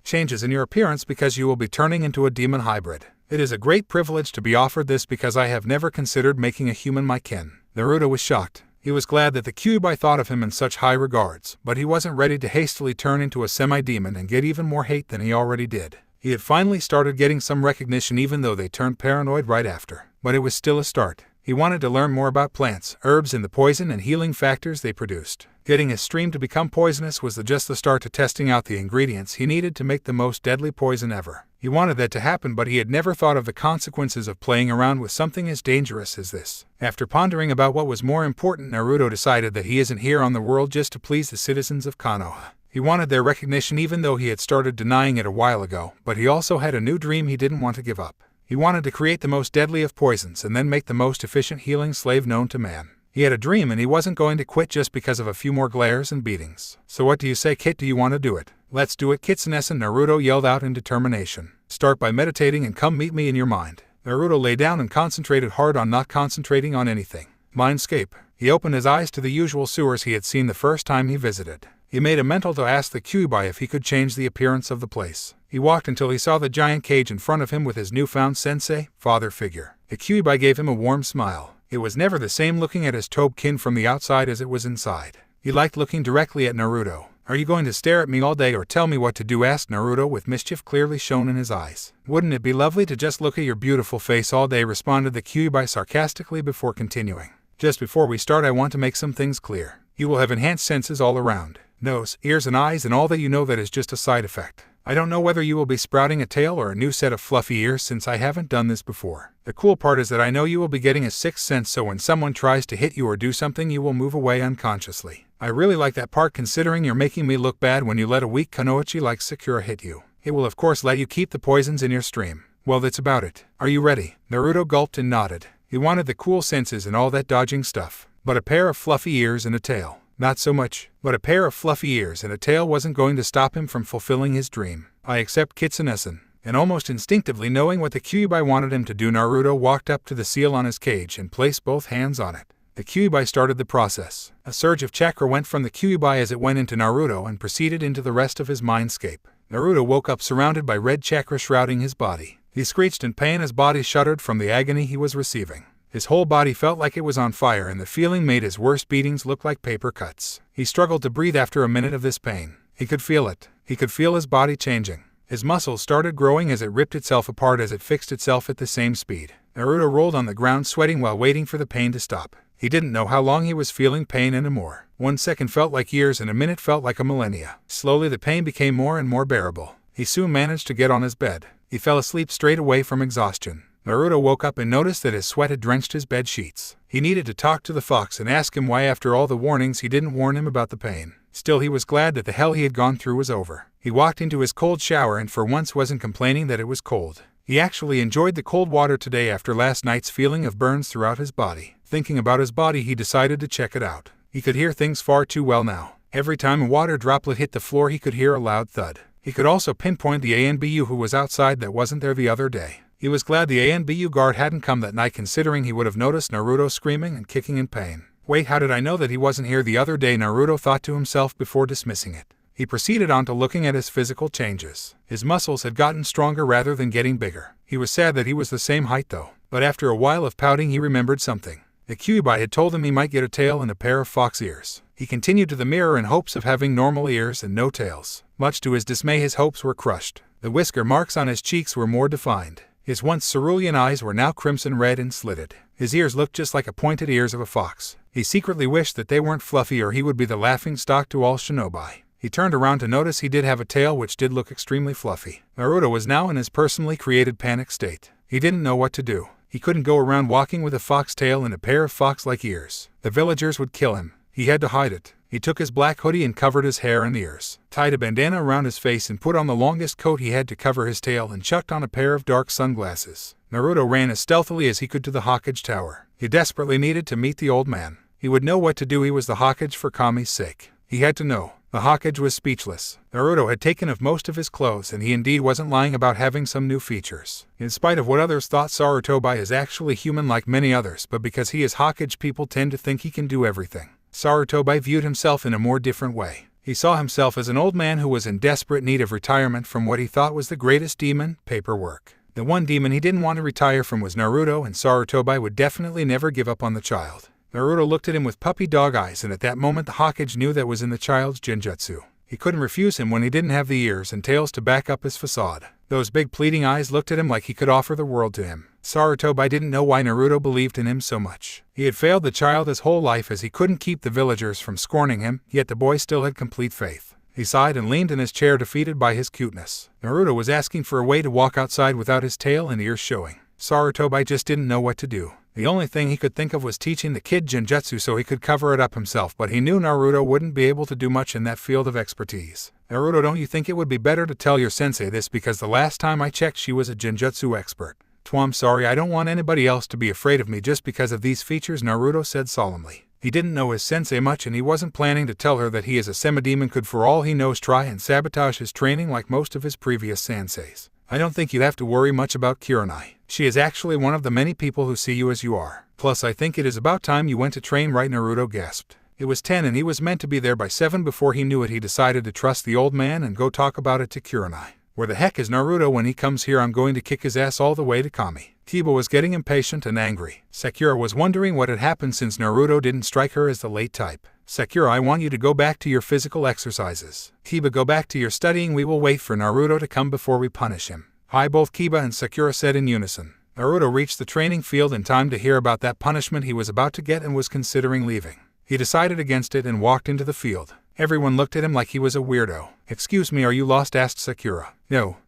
changes in your appearance because you will be turning into a demon hybrid. It is a great privilege to be offered this because I have never considered making a human my kin. Naruto was shocked. He was glad that the Kyuubi thought of him in such high regards, but he wasn't ready to hastily turn into a semi-demon and get even more hate than he already did. He had finally started getting some recognition, even though they turned paranoid right after. But it was still a start. He wanted to learn more about plants, herbs, and the poison and healing factors they produced. Getting his stream to become poisonous was just the start to testing out the ingredients he needed to make the most deadly poison ever. He wanted that to happen, but he had never thought of the consequences of playing around with something as dangerous as this. After pondering about what was more important, Naruto decided that he isn't here on the world just to please the citizens of Konoha. He wanted their recognition even though he had started denying it a while ago, but he also had a new dream he didn't want to give up. He wanted to create the most deadly of poisons and then make the most efficient healing slave known to man. He had a dream and he wasn't going to quit just because of a few more glares and beatings. So what do you say, Kit? Do you want to do it? Let's do it, Kitsunesan, Naruto yelled out in determination. Start by meditating and come meet me in your mind. Naruto lay down and concentrated hard on not concentrating on anything. Mindscape. He opened his eyes to the usual sewers he had seen the first time he visited. He made a mental to ask the Kyuubi if he could change the appearance of the place. He walked until he saw the giant cage in front of him with his newfound sensei, father figure. The Kyuubi gave him a warm smile. It was never the same looking at his Tobe-kin from the outside as it was inside. He liked looking directly at Naruto. Are you going to stare at me all day or tell me what to do? Asked Naruto with mischief clearly shown in his eyes. Wouldn't it be lovely to just look at your beautiful face all day? Responded the Kyuubi sarcastically before continuing. Just before we start, I want to make some things clear. You will have enhanced senses all around. Nose, ears, and eyes, and all that you know. That is just a side effect. I don't know whether you will be sprouting a tail or a new set of fluffy ears since I haven't done this before. The cool part is that I know you will be getting a sixth sense, so when someone tries to hit you or do something, you will move away unconsciously. I really like that part, considering you're making me look bad when you let a weak kunoichi like Sakura hit you. It will of course let you keep the poisons in your stream. Well, that's about it. Are you ready? Naruto gulped and nodded. He wanted the cool senses and all that dodging stuff. But a pair of fluffy ears and a tail. Not so much. But a pair of fluffy ears and a tail wasn't going to stop him from fulfilling his dream. I accept, Kitsunesan. and almost instinctively knowing what the Kyuubi wanted him to do, Naruto walked up to the seal on his cage and placed both hands on it. The Kyuubi started the process. A surge of chakra went from the Kyuubi as it went into Naruto and proceeded into the rest of his mindscape. Naruto woke up surrounded by red chakra shrouding his body. He screeched in pain as body shuddered from the agony he was receiving. His whole body felt like it was on fire, and the feeling made his worst beatings look like paper cuts. He struggled to breathe after a minute of this pain. He could feel it. He could feel his body changing. His muscles started growing as it ripped itself apart as it fixed itself at the same speed. Naruto rolled on the ground sweating while waiting for the pain to stop. He didn't know how long he was feeling pain anymore. 1 second felt like years and a minute felt like a millennia. Slowly the pain became more and more bearable. He soon managed to get on his bed. He fell asleep straight away from exhaustion. Naruto woke up and noticed that his sweat had drenched his bed sheets. He needed to talk to the fox and ask him why after all the warnings he didn't warn him about the pain. Still, he was glad that the hell he had gone through was over. He walked into his cold shower and for once wasn't complaining that it was cold. He actually enjoyed the cold water today after last night's feeling of burns throughout his body. Thinking about his body, he decided to check it out. He could hear things far too well now. Every time a water droplet hit the floor, he could hear a loud thud. He could also pinpoint the ANBU who was outside that wasn't there the other day. He was glad the ANBU guard hadn't come that night, considering he would have noticed Naruto screaming and kicking in pain. Wait, how did I know that he wasn't here the other day? Naruto thought to himself before dismissing it. He proceeded on to looking at his physical changes. His muscles had gotten stronger rather than getting bigger. He was sad that he was the same height though. But after a while of pouting, he remembered something. The Kyuubi had told him he might get a tail and a pair of fox ears. He continued to the mirror in hopes of having normal ears and no tails. Much to his dismay, his hopes were crushed. The whisker marks on his cheeks were more defined. His once cerulean eyes were now crimson red and slitted. His ears looked just like the pointed ears of a fox. He secretly wished that they weren't fluffy, or he would be the laughing stock to all shinobi. He turned around to notice he did have a tail, which did look extremely fluffy. Naruto was now in his personally created panic state. He didn't know what to do. He couldn't go around walking with a fox tail and a pair of fox-like ears. The villagers would kill him. He had to hide it. He took his black hoodie and covered his hair and ears, tied a bandana around his face and put on the longest coat he had to cover his tail, and chucked on a pair of dark sunglasses. Naruto ran as stealthily as he could to the Hokage Tower. He desperately needed to meet the old man. He would know what to do. He was the Hokage for Kami's sake. He had to know. The Hokage was speechless. Naruto had taken off most of his clothes, and he indeed wasn't lying about having some new features. In spite of what others thought, Sarutobi is actually human like many others, but because he is Hokage, people tend to think he can do everything. Sarutobi viewed himself in a more different way. He saw himself as an old man who was in desperate need of retirement from what he thought was the greatest demon, paperwork. The one demon he didn't want to retire from was Naruto, and Sarutobi would definitely never give up on the child. Naruto looked at him with puppy dog eyes, and at that moment the Hokage knew that was in the child's genjutsu. He couldn't refuse him when he didn't have the ears and tails to back up his facade. Those big pleading eyes looked at him like he could offer the world to him. Sarutobi didn't know why Naruto believed in him so much. He had failed the child his whole life, as he couldn't keep the villagers from scorning him, yet the boy still had complete faith. He sighed and leaned in his chair, defeated by his cuteness. Naruto was asking for a way to walk outside without his tail and ears showing. Sarutobi just didn't know what to do. The only thing he could think of was teaching the kid genjutsu so he could cover it up himself, but he knew Naruto wouldn't be able to do much in that field of expertise. Naruto, don't you think it would be better to tell your sensei this, because the last time I checked she was a genjutsu expert? I'm sorry, I don't want anybody else to be afraid of me just because of these features, Naruto said solemnly. He didn't know his sensei much, and he wasn't planning to tell her that he as a semi-demon could for all he knows try and sabotage his training like most of his previous senseis. I don't think you have to worry much about Kurenai. She is actually one of the many people who see you as you are. Plus, I think it is about time you went to train, right? Naruto gasped. It was 10 and he was meant to be there by 7. Before he knew it, he decided to trust the old man and go talk about it to Kurenai. Where the heck is Naruto? When he comes here, I'm going to kick his ass all the way to Kami. Kiba was getting impatient and angry. Sakura was wondering what had happened since Naruto didn't strike her as the late type. Sakura, I want you to go back to your physical exercises. Kiba, go back to your studying. We will wait for Naruto to come before we punish him. Hi, both Kiba and Sakura said in unison. Naruto reached the training field in time to hear about that punishment he was about to get and was considering leaving. He decided against it and walked into the field. Everyone looked at him like he was a weirdo. Excuse me, are you lost? Asked Sakura. No,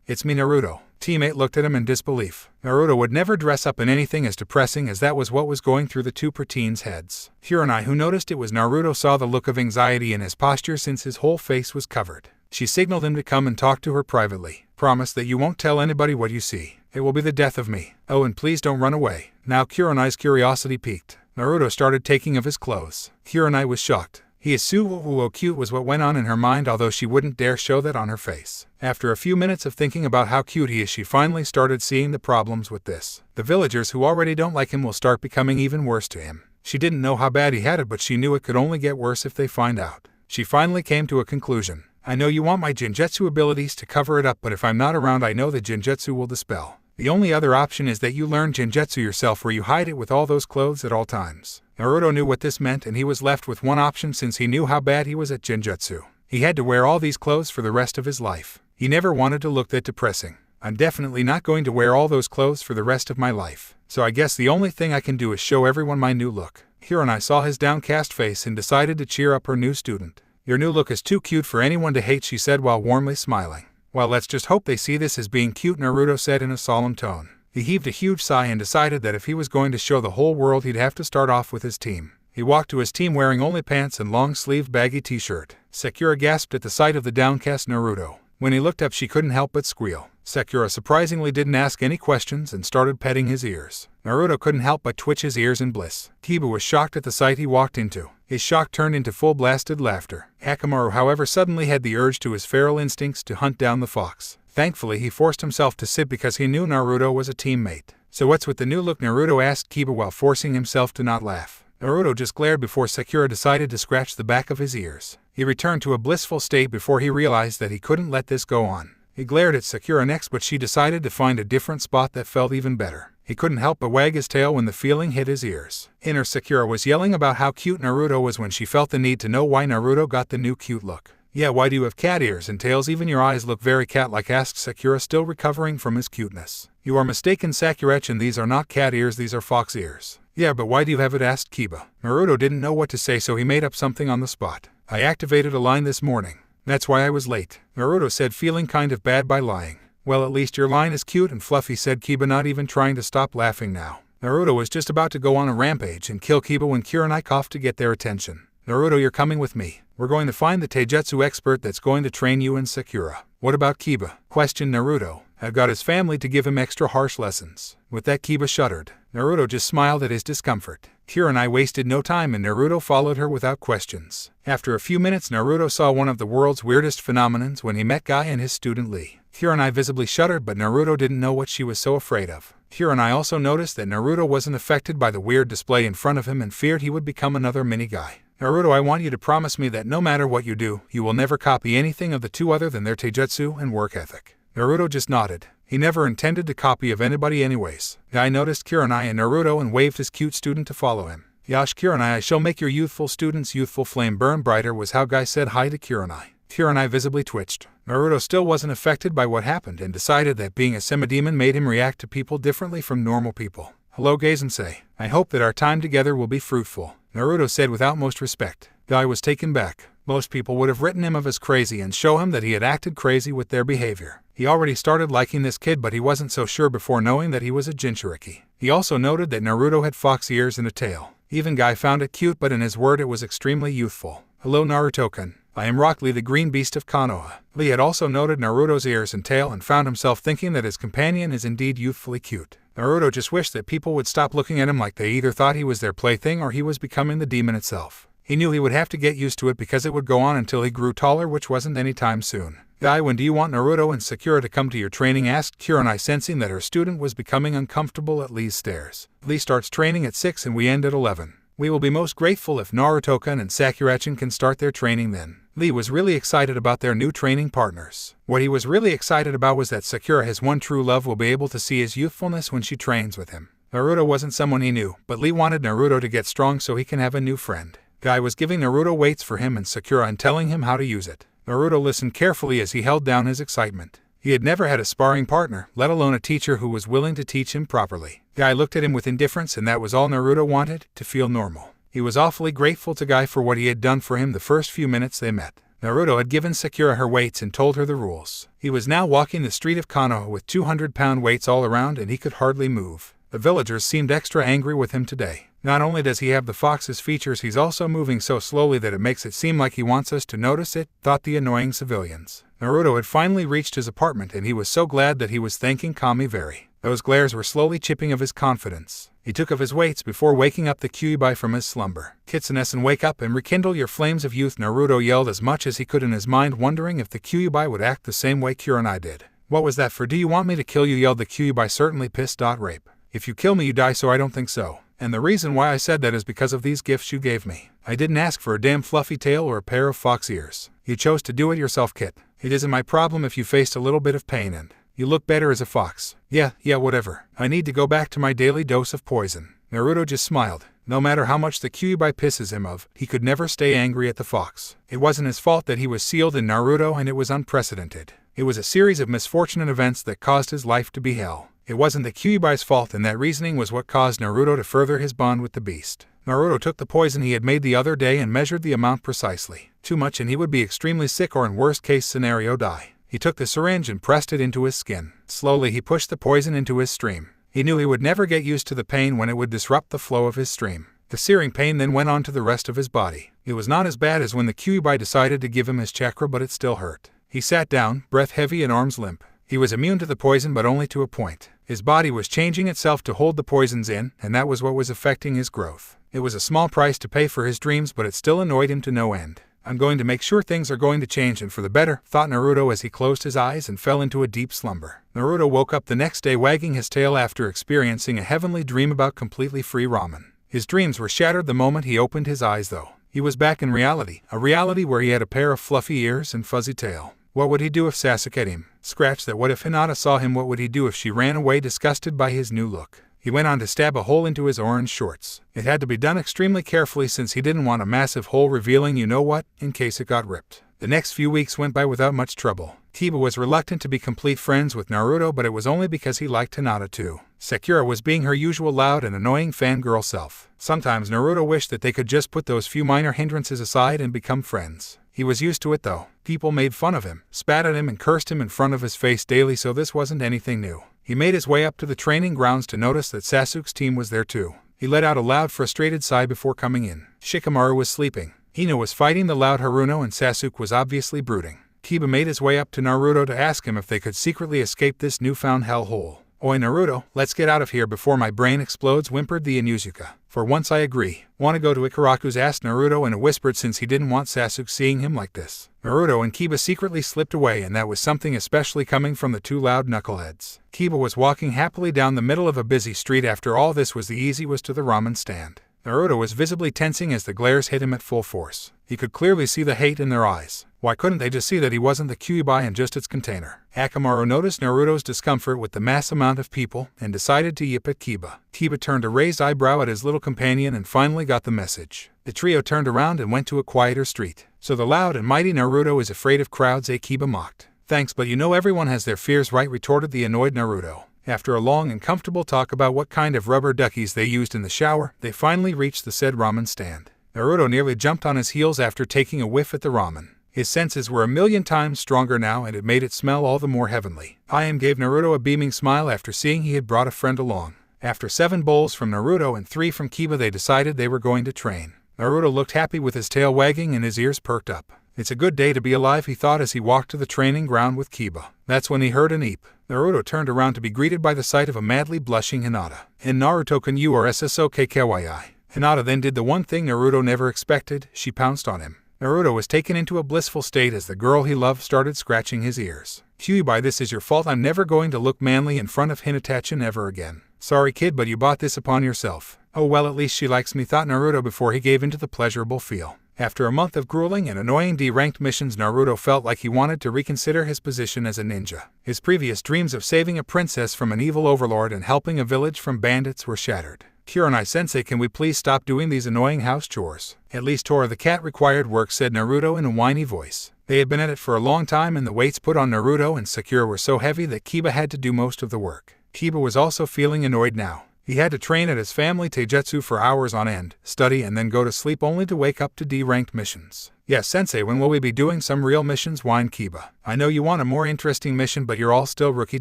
it's me, Naruto. Teammate looked at him in disbelief. Naruto would never dress up in anything as depressing as that was what was going through the two preteens' heads. Kurenai, who noticed it was Naruto, saw the look of anxiety in his posture since his whole face was covered. She signaled him to come and talk to her privately. Promise that you won't tell anybody what you see. It will be the death of me. Oh, and please don't run away. Now Kurenai's curiosity peaked. Naruto started taking off his clothes. Kurenai was shocked. He is so cute was what went on in her mind, although she wouldn't dare show that on her face. After a few minutes of thinking about how cute he is, she finally started seeing the problems with this. The villagers who already don't like him will start becoming even worse to him. She didn't know how bad he had it, but she knew it could only get worse if they find out. She finally came to a conclusion. I know you want my Genjutsu abilities to cover it up, but if I'm not around, I know the Genjutsu will dispel. The only other option is that you learn Genjutsu yourself, where you hide it with all those clothes at all times. Naruto knew what this meant, and he was left with one option since he knew how bad he was at Genjutsu. He had to wear all these clothes for the rest of his life. He never wanted to look that depressing. I'm definitely not going to wear all those clothes for the rest of my life. So I guess the only thing I can do is show everyone my new look. Hiranai saw his downcast face and decided to cheer up her new student. Your new look is too cute for anyone to hate, she said while warmly smiling. Well, let's just hope they see this as being cute, Naruto said in a solemn tone. He heaved a huge sigh and decided that if he was going to show the whole world, he'd have to start off with his team. He walked to his team wearing only pants and long-sleeved baggy t-shirt. Sakura gasped at the sight of the downcast Naruto. When he looked up, she couldn't help but squeal. Sakura surprisingly didn't ask any questions and started petting his ears. Naruto couldn't help but twitch his ears in bliss. Kiba was shocked at the sight he walked into. His shock turned into full-blasted laughter. Hakumaru, however, suddenly had the urge to his feral instincts to hunt down the fox. Thankfully, he forced himself to sit because he knew Naruto was a teammate. So what's with the new look, Naruto asked Kiba while forcing himself to not laugh. Naruto just glared before Sakura decided to scratch the back of his ears. He returned to a blissful state before he realized that he couldn't let this go on. He glared at Sakura next, but she decided to find a different spot that felt even better. He couldn't help but wag his tail when the feeling hit his ears. Inner Sakura was yelling about how cute Naruto was when she felt the need to know why Naruto got the new cute look. Yeah, why do you have cat ears and tails? Even your eyes look very cat-like, asked Sakura, still recovering from his cuteness. You are mistaken, Sakurachin, these are not cat ears, these are fox ears. Yeah, but why do you have it? Asked Kiba. Naruto didn't know what to say, so he made up something on the spot. I activated a line this morning. That's why I was late, Naruto said, feeling kind of bad by lying. Well, at least your line is cute and fluffy, said Kiba, not even trying to stop laughing now. Naruto was just about to go on a rampage and kill Kiba when Kurenai coughed to get their attention. Naruto, you're coming with me. We're going to find the taijutsu expert that's going to train you and Sakura. What about Kiba? Questioned Naruto. I've got his family to give him extra harsh lessons. With that, Kiba shuddered. Naruto just smiled at his discomfort. Kurenai wasted no time and Naruto followed her without questions. After a few minutes, Naruto saw one of the world's weirdest phenomenons when he met Guy and his student Lee. Kurenai visibly shuddered, but Naruto didn't know what she was so afraid of. Kurenai also noticed that Naruto wasn't affected by the weird display in front of him and feared he would become another mini Guy. Naruto, I want you to promise me that no matter what you do, you will never copy anything of the two other than their taijutsu and work ethic. Naruto just nodded. He never intended to copy of anybody anyways. Guy noticed Kurenai and Naruto and waved his cute student to follow him. Yash Kurenai, I shall make your youthful student's youthful flame burn brighter, was how Guy said hi to Kurenai. Kurenai visibly twitched. Naruto still wasn't affected by what happened and decided that being a semi-demon made him react to people differently from normal people. Hello, Gaizensei. I hope that our time together will be fruitful, Naruto said with utmost respect. Guy was taken back. Most people would have written him off as crazy and show him that he had acted crazy with their behavior. He already started liking this kid, but he wasn't so sure before knowing that he was a Jinchuriki. He also noted that Naruto had fox ears and a tail. Even Guy found it cute, but in his word it was extremely youthful. Hello, Naruto-kun. I am Rock Lee, the green beast of Konoha. Lee had also noted Naruto's ears and tail and found himself thinking that his companion is indeed youthfully cute. Naruto just wished that people would stop looking at him like they either thought he was their plaything or he was becoming the demon itself. He knew he would have to get used to it because it would go on until he grew taller, which wasn't anytime soon. Guy, when do you want Naruto and Sakura to come to your training? Asked Kurenai, sensing that her student was becoming uncomfortable at Lee's stares. Lee starts training at 6 and we end at 11. We will be most grateful if Naruto-kun and Sakurachin can start their training then. Lee was really excited about their new training partners. What he was really excited about was that Sakura, his one true love, will be able to see his youthfulness when she trains with him. Naruto wasn't someone he knew, but Lee wanted Naruto to get strong so he can have a new friend. Guy was giving Naruto weights for him and Sakura and telling him how to use it. Naruto listened carefully as he held down his excitement. He had never had a sparring partner, let alone a teacher who was willing to teach him properly. Guy looked at him with indifference, and that was all Naruto wanted, to feel normal. He was awfully grateful to Guy for what he had done for him the first few minutes they met. Naruto had given Sakura her weights and told her the rules. He was now walking the street of Konoha with 200-pound weights all around and he could hardly move. The villagers seemed extra angry with him today. Not only does he have the fox's features, he's also moving so slowly that it makes it seem like he wants us to notice it, thought the annoying civilians. Naruto had finally reached his apartment and he was so glad that he was thanking Kami very. Those glares were slowly chipping of his confidence. He took off his weights before waking up the Kyuubi from his slumber. Kitsune-san, wake up and rekindle your flames of youth. Naruto yelled as much as he could in his mind, wondering if the Kyuubi would act the same way Kurenai did. What was that for? Do you want me to kill you? Yelled the Kyuubi, certainly pissed. Rape. If you kill me you die, so I don't think so. And the reason why I said that is because of these gifts you gave me. I didn't ask for a damn fluffy tail or a pair of fox ears. You chose to do it yourself, Kit. It isn't my problem if you faced a little bit of pain, and you look better as a fox. Yeah, whatever. I need to go back to my daily dose of poison. Naruto just smiled. No matter how much the Kyuubi pisses him off, he could never stay angry at the fox. It wasn't his fault that he was sealed in Naruto, and it was unprecedented. It was a series of misfortunate events that caused his life to be hell. It wasn't the Kyuubi's fault, and that reasoning was what caused Naruto to further his bond with the beast. Naruto took the poison he had made the other day and measured the amount precisely. Too much and he would be extremely sick, or in worst case scenario die. He took the syringe and pressed it into his skin. Slowly he pushed the poison into his stream. He knew he would never get used to the pain when it would disrupt the flow of his stream. The searing pain then went on to the rest of his body. It was not as bad as when the Kyuubi decided to give him his chakra, but it still hurt. He sat down, breath heavy and arms limp. He was immune to the poison, but only to a point. His body was changing itself to hold the poisons in, and that was what was affecting his growth. It was a small price to pay for his dreams, but it still annoyed him to no end. I'm going to make sure things are going to change, and for the better, thought Naruto as he closed his eyes and fell into a deep slumber. Naruto woke up the next day wagging his tail after experiencing a heavenly dream about completely free ramen. His dreams were shattered the moment he opened his eyes, though. He was back in reality, a reality where he had a pair of fluffy ears and fuzzy tail. What would he do if Sasuke had him? Scratch that. What if Hinata saw him? What would he do if she ran away disgusted by his new look? He went on to stab a hole into his orange shorts. It had to be done extremely carefully since he didn't want a massive hole revealing you know what, in case it got ripped. The next few weeks went by without much trouble. Kiba was reluctant to be complete friends with Naruto, but it was only because he liked Hinata too. Sakura was being her usual loud and annoying fangirl self. Sometimes Naruto wished that they could just put those few minor hindrances aside and become friends. He was used to it though. People made fun of him, spat at him and cursed him in front of his face daily, so this wasn't anything new. He made his way up to the training grounds to notice that Sasuke's team was there too. He let out a loud frustrated sigh before coming in. Shikamaru was sleeping. Hino was fighting the loud Haruno and Sasuke was obviously brooding. Kiba made his way up to Naruto to ask him if they could secretly escape this newfound hellhole. Oi Naruto, let's get out of here before my brain explodes, whimpered the Inuzuka. For once I agree. Wanna go to Ikaraku's? Asked Naruto in a whisper since he didn't want Sasuke seeing him like this. Naruto and Kiba secretly slipped away, and that was something especially coming from the two loud knuckleheads. Kiba was walking happily down the middle of a busy street. After all this was the easy was to the ramen stand. Naruto was visibly tensing as the glares hit him at full force. He could clearly see the hate in their eyes. Why couldn't they just see that he wasn't the Kyuubi and just its container? Akamaru noticed Naruto's discomfort with the mass amount of people and decided to yip at Kiba. Kiba turned a raised eyebrow at his little companion and finally got the message. The trio turned around and went to a quieter street. So the loud and mighty Naruto is afraid of crowds, Kiba mocked. Thanks, but you know everyone has their fears, right? Retorted the annoyed Naruto. After a long and comfortable talk about what kind of rubber duckies they used in the shower, they finally reached the said ramen stand. Naruto nearly jumped on his heels after taking a whiff at the ramen. His senses were 1,000,000 times stronger now, and it made it smell all the more heavenly. I.M. gave Naruto a beaming smile after seeing he had brought a friend along. After 7 bowls from Naruto and 3 from Kiba, they decided they were going to train. Naruto looked happy with his tail wagging and his ears perked up. It's a good day to be alive, he thought as he walked to the training ground with Kiba. That's when he heard an eep. Naruto turned around to be greeted by the sight of a madly blushing Hinata. In Naruto-kun, you are SSOK kawaii. Hinata then did the one thing Naruto never expected, she pounced on him. Naruto was taken into a blissful state as the girl he loved started scratching his ears. Kyuubi, this is your fault. I'm never going to look manly in front of Hinata-chan ever again. Sorry kid, but you bought this upon yourself. Oh well, at least she likes me, thought Naruto before he gave into the pleasurable feel. After a month of grueling and annoying D-ranked missions, Naruto felt like he wanted to reconsider his position as a ninja. His previous dreams of saving a princess from an evil overlord and helping a village from bandits were shattered. Kurenai-sensei, can we please stop doing these annoying house chores? At least Tora the cat required work, said Naruto in a whiny voice. They had been at it for a long time, and the weights put on Naruto and Sakura were so heavy that Kiba had to do most of the work. Kiba was also feeling annoyed now. He had to train at his family taijutsu for hours on end, study and then go to sleep only to wake up to D-ranked missions. Yes, sensei, when will we be doing some real missions? Whined Kiba. I know you want a more interesting mission, but you're all still rookie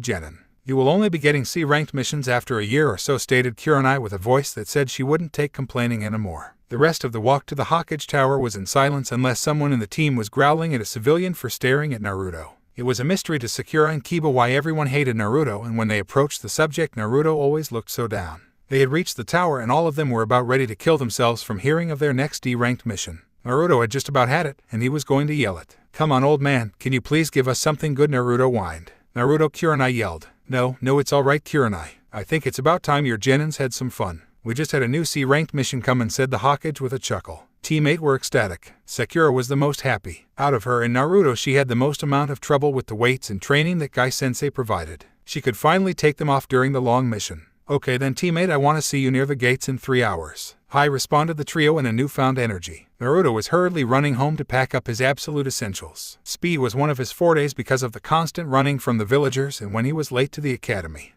genin. You will only be getting C-ranked missions after a year or so, stated Kurenai with a voice that said she wouldn't take complaining anymore. The rest of the walk to the Hokage Tower was in silence unless someone in the team was growling at a civilian for staring at Naruto. It was a mystery to Sakura and Kiba why everyone hated Naruto, and when they approached the subject, Naruto always looked so down. They had reached the tower and all of them were about ready to kill themselves from hearing of their next D-ranked mission. Naruto had just about had it, and he was going to yell it. "Come on, old man, can you please give us something good?" Naruto whined. "Naruto," Kurenai yelled. No, it's alright, Kurenai. I think it's about time your genins had some fun. We just had a new C-ranked mission come in," said the Hokage with a chuckle. Teammate were ecstatic. Sakura was the most happy. Out of her and Naruto, she had the most amount of trouble with the weights and training that Guy-sensei provided. She could finally take them off during the long mission. "Okay then, teammate, I want to see you near the gates in 3 hours. Hi, responded the trio in a newfound energy. Naruto was hurriedly running home to pack up his absolute essentials. Speed was one of his fortes because of the constant running from the villagers and when he was late to the academy.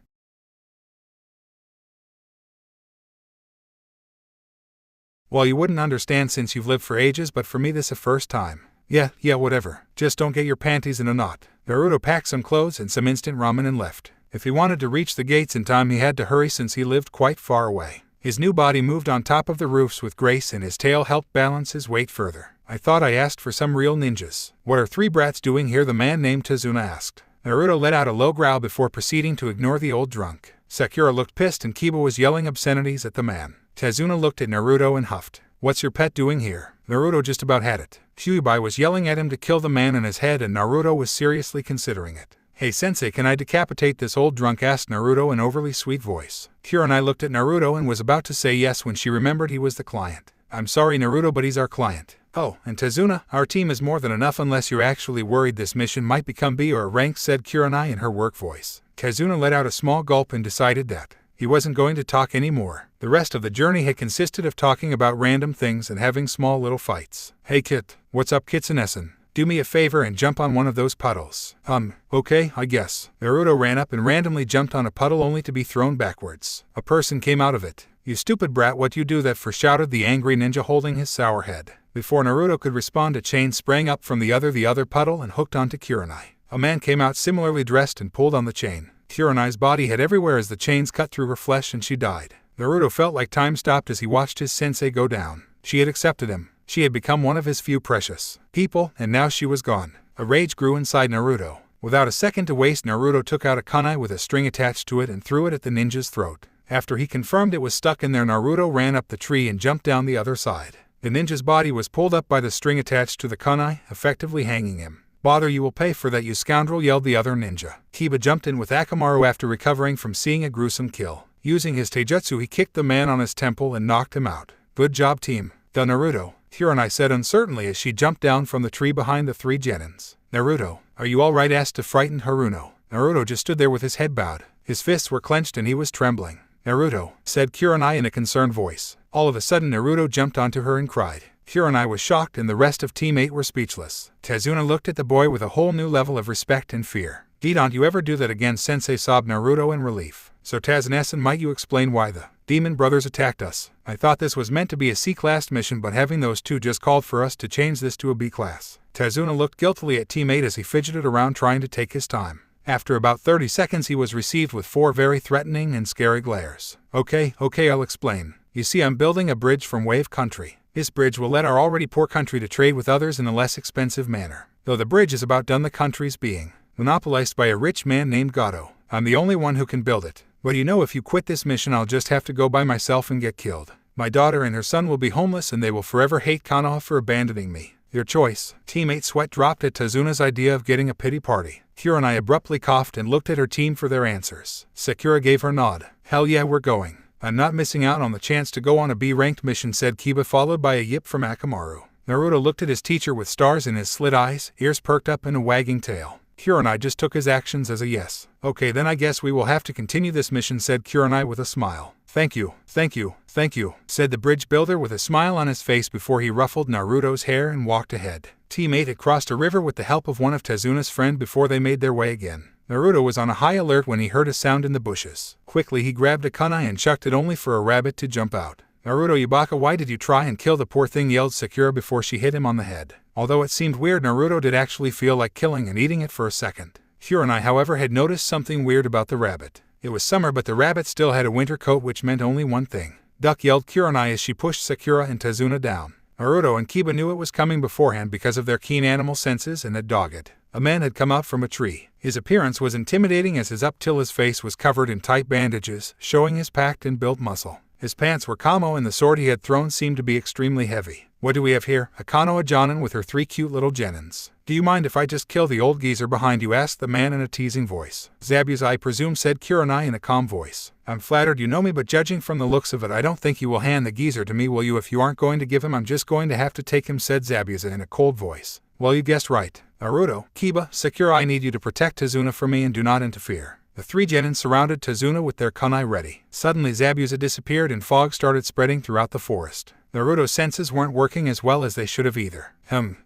Well, you wouldn't understand since you've lived for ages, but for me this a first time. Yeah, whatever. Just don't get your panties in a knot." Naruto packed some clothes and some instant ramen and left. If he wanted to reach the gates in time, he had to hurry since he lived quite far away. His new body moved on top of the roofs with grace and his tail helped balance his weight further. "I thought I asked for some real ninjas. What are 3 brats doing here?" the man named Tazuna asked. Naruto let out a low growl before proceeding to ignore the old drunk. Sakura looked pissed and Kiba was yelling obscenities at the man. Tazuna looked at Naruto and huffed. "What's your pet doing here?" Naruto just about had it. Kyuubi was yelling at him to kill the man in his head and Naruto was seriously considering it. "Hey sensei, can I decapitate this old drunk?" asked Naruto in an overly sweet voice. Kurenai looked at Naruto and was about to say yes when she remembered he was the client. "I'm sorry Naruto, but he's our client." "Oh, and Tazuna, our team is more than enough unless you're actually worried this mission might become B or a rank," said Kurenai in her work voice. Tazuna let out a small gulp and decided that he wasn't going to talk anymore. The rest of the journey had consisted of talking about random things and having small little fights. "Hey Kit, what's up Kitsunesan? Do me a favor and jump on one of those puddles." Okay, I guess." Naruto ran up and randomly jumped on a puddle only to be thrown backwards. A person came out of it. "You stupid brat, what you do that for?" shouted the angry ninja holding his sour head. Before Naruto could respond, a chain sprang up from the other puddle and hooked onto Kurenai. A man came out similarly dressed and pulled on the chain. Kurenai's body hit everywhere as the chains cut through her flesh and she died. Naruto felt like time stopped as he watched his sensei go down. She had accepted him. She had become one of his few precious people, and now she was gone. A rage grew inside Naruto. Without a second to waste, Naruto took out a kunai with a string attached to it and threw it at the ninja's throat. After he confirmed it was stuck in there, Naruto ran up the tree and jumped down the other side. The ninja's body was pulled up by the string attached to the kunai, effectively hanging him. "Bother, you will pay for that, you scoundrel," yelled the other ninja. Kiba jumped in with Akamaru after recovering from seeing a gruesome kill. Using his taijutsu, he kicked the man on his temple and knocked him out. "Good job, team." "Done, Naruto," Kurenai said uncertainly as she jumped down from the tree behind the 3 genins. "Naruto, are you all right?" asked a frightened Haruno. Naruto just stood there with his head bowed. His fists were clenched and he was trembling. "Naruto," said Kurenai in a concerned voice. All of a sudden Naruto jumped onto her and cried. Kurenai was shocked and the rest of Team 8 were speechless. Tazuna looked at the boy with a whole new level of respect and fear. "Don't you ever do that again, sensei," sobbed Naruto in relief. "So Tazunesan, might you explain why the demon brothers attacked us? I thought this was meant to be a C-class mission, but having those 2 just called for us to change this to a B-class. Tazuna looked guiltily at Team 8 as he fidgeted around trying to take his time. After about 30 seconds he was received with 4 very threatening and scary glares. Okay, I'll explain. You see, I'm building a bridge from Wave Country. This bridge will let our already poor country to trade with others in a less expensive manner. Though the bridge is about done, the country's being monopolized by a rich man named Gato. I'm the only one who can build it. But you know, if you quit this mission, I'll just have to go by myself and get killed. My daughter and her son will be homeless and they will forever hate Konoha for abandoning me. Your choice." Teammate sweat dropped at Tazuna's idea of getting a pity party. Kurenai abruptly coughed and looked at her team for their answers. Sakura gave her nod. "Hell yeah, we're going. I'm not missing out on the chance to go on a B-ranked mission," said Kiba, followed by a yip from Akamaru. Naruto looked at his teacher with stars in his slit eyes, ears perked up and a wagging tail. Kurenai just took his actions as a yes. "Okay, then I guess we will have to continue this mission," said Kurenai with a smile. Thank you, said the bridge builder with a smile on his face before he ruffled Naruto's hair and walked ahead. Team 8 had crossed a river with the help of one of Tazuna's friends before they made their way again. Naruto was on a high alert when he heard a sound in the bushes. Quickly he grabbed a kunai and chucked it only for a rabbit to jump out. "Naruto Yubaka, why did you try and kill the poor thing?" yelled Sakura before she hit him on the head. Although it seemed weird, Naruto did actually feel like killing and eating it for a second. Kurenai, however, had noticed something weird about the rabbit. It was summer, but the rabbit still had a winter coat, which meant only one thing. "Duck," yelled Kurenai as she pushed Sakura and Tazuna down. Naruto and Kiba knew it was coming beforehand because of their keen animal senses and had dogged A man had come out from a tree. His appearance was intimidating as his up till his face was covered in tight bandages, showing his packed and built muscle. His pants were camo and the sword he had thrown seemed to be extremely heavy. What do we have here? A Kanoa Jonin with her 3 cute little Genins. Do you mind if I just kill the old geezer behind you? Asked the man in a teasing voice. Zabuza, I presume, said Kurenai in a calm voice. I'm flattered you know me, but judging from the looks of it, I don't think you will hand the geezer to me, will you? If you aren't going to give him, I'm just going to have to take him, said Zabuza in a cold voice. Well, you guessed right. Naruto, Kiba, Sakura, I need you to protect Tazuna for me and do not interfere. The 3 Genin surrounded Tazuna with their kunai ready. Suddenly Zabuza disappeared and fog started spreading throughout the forest. Naruto's senses weren't working as well as they should have either.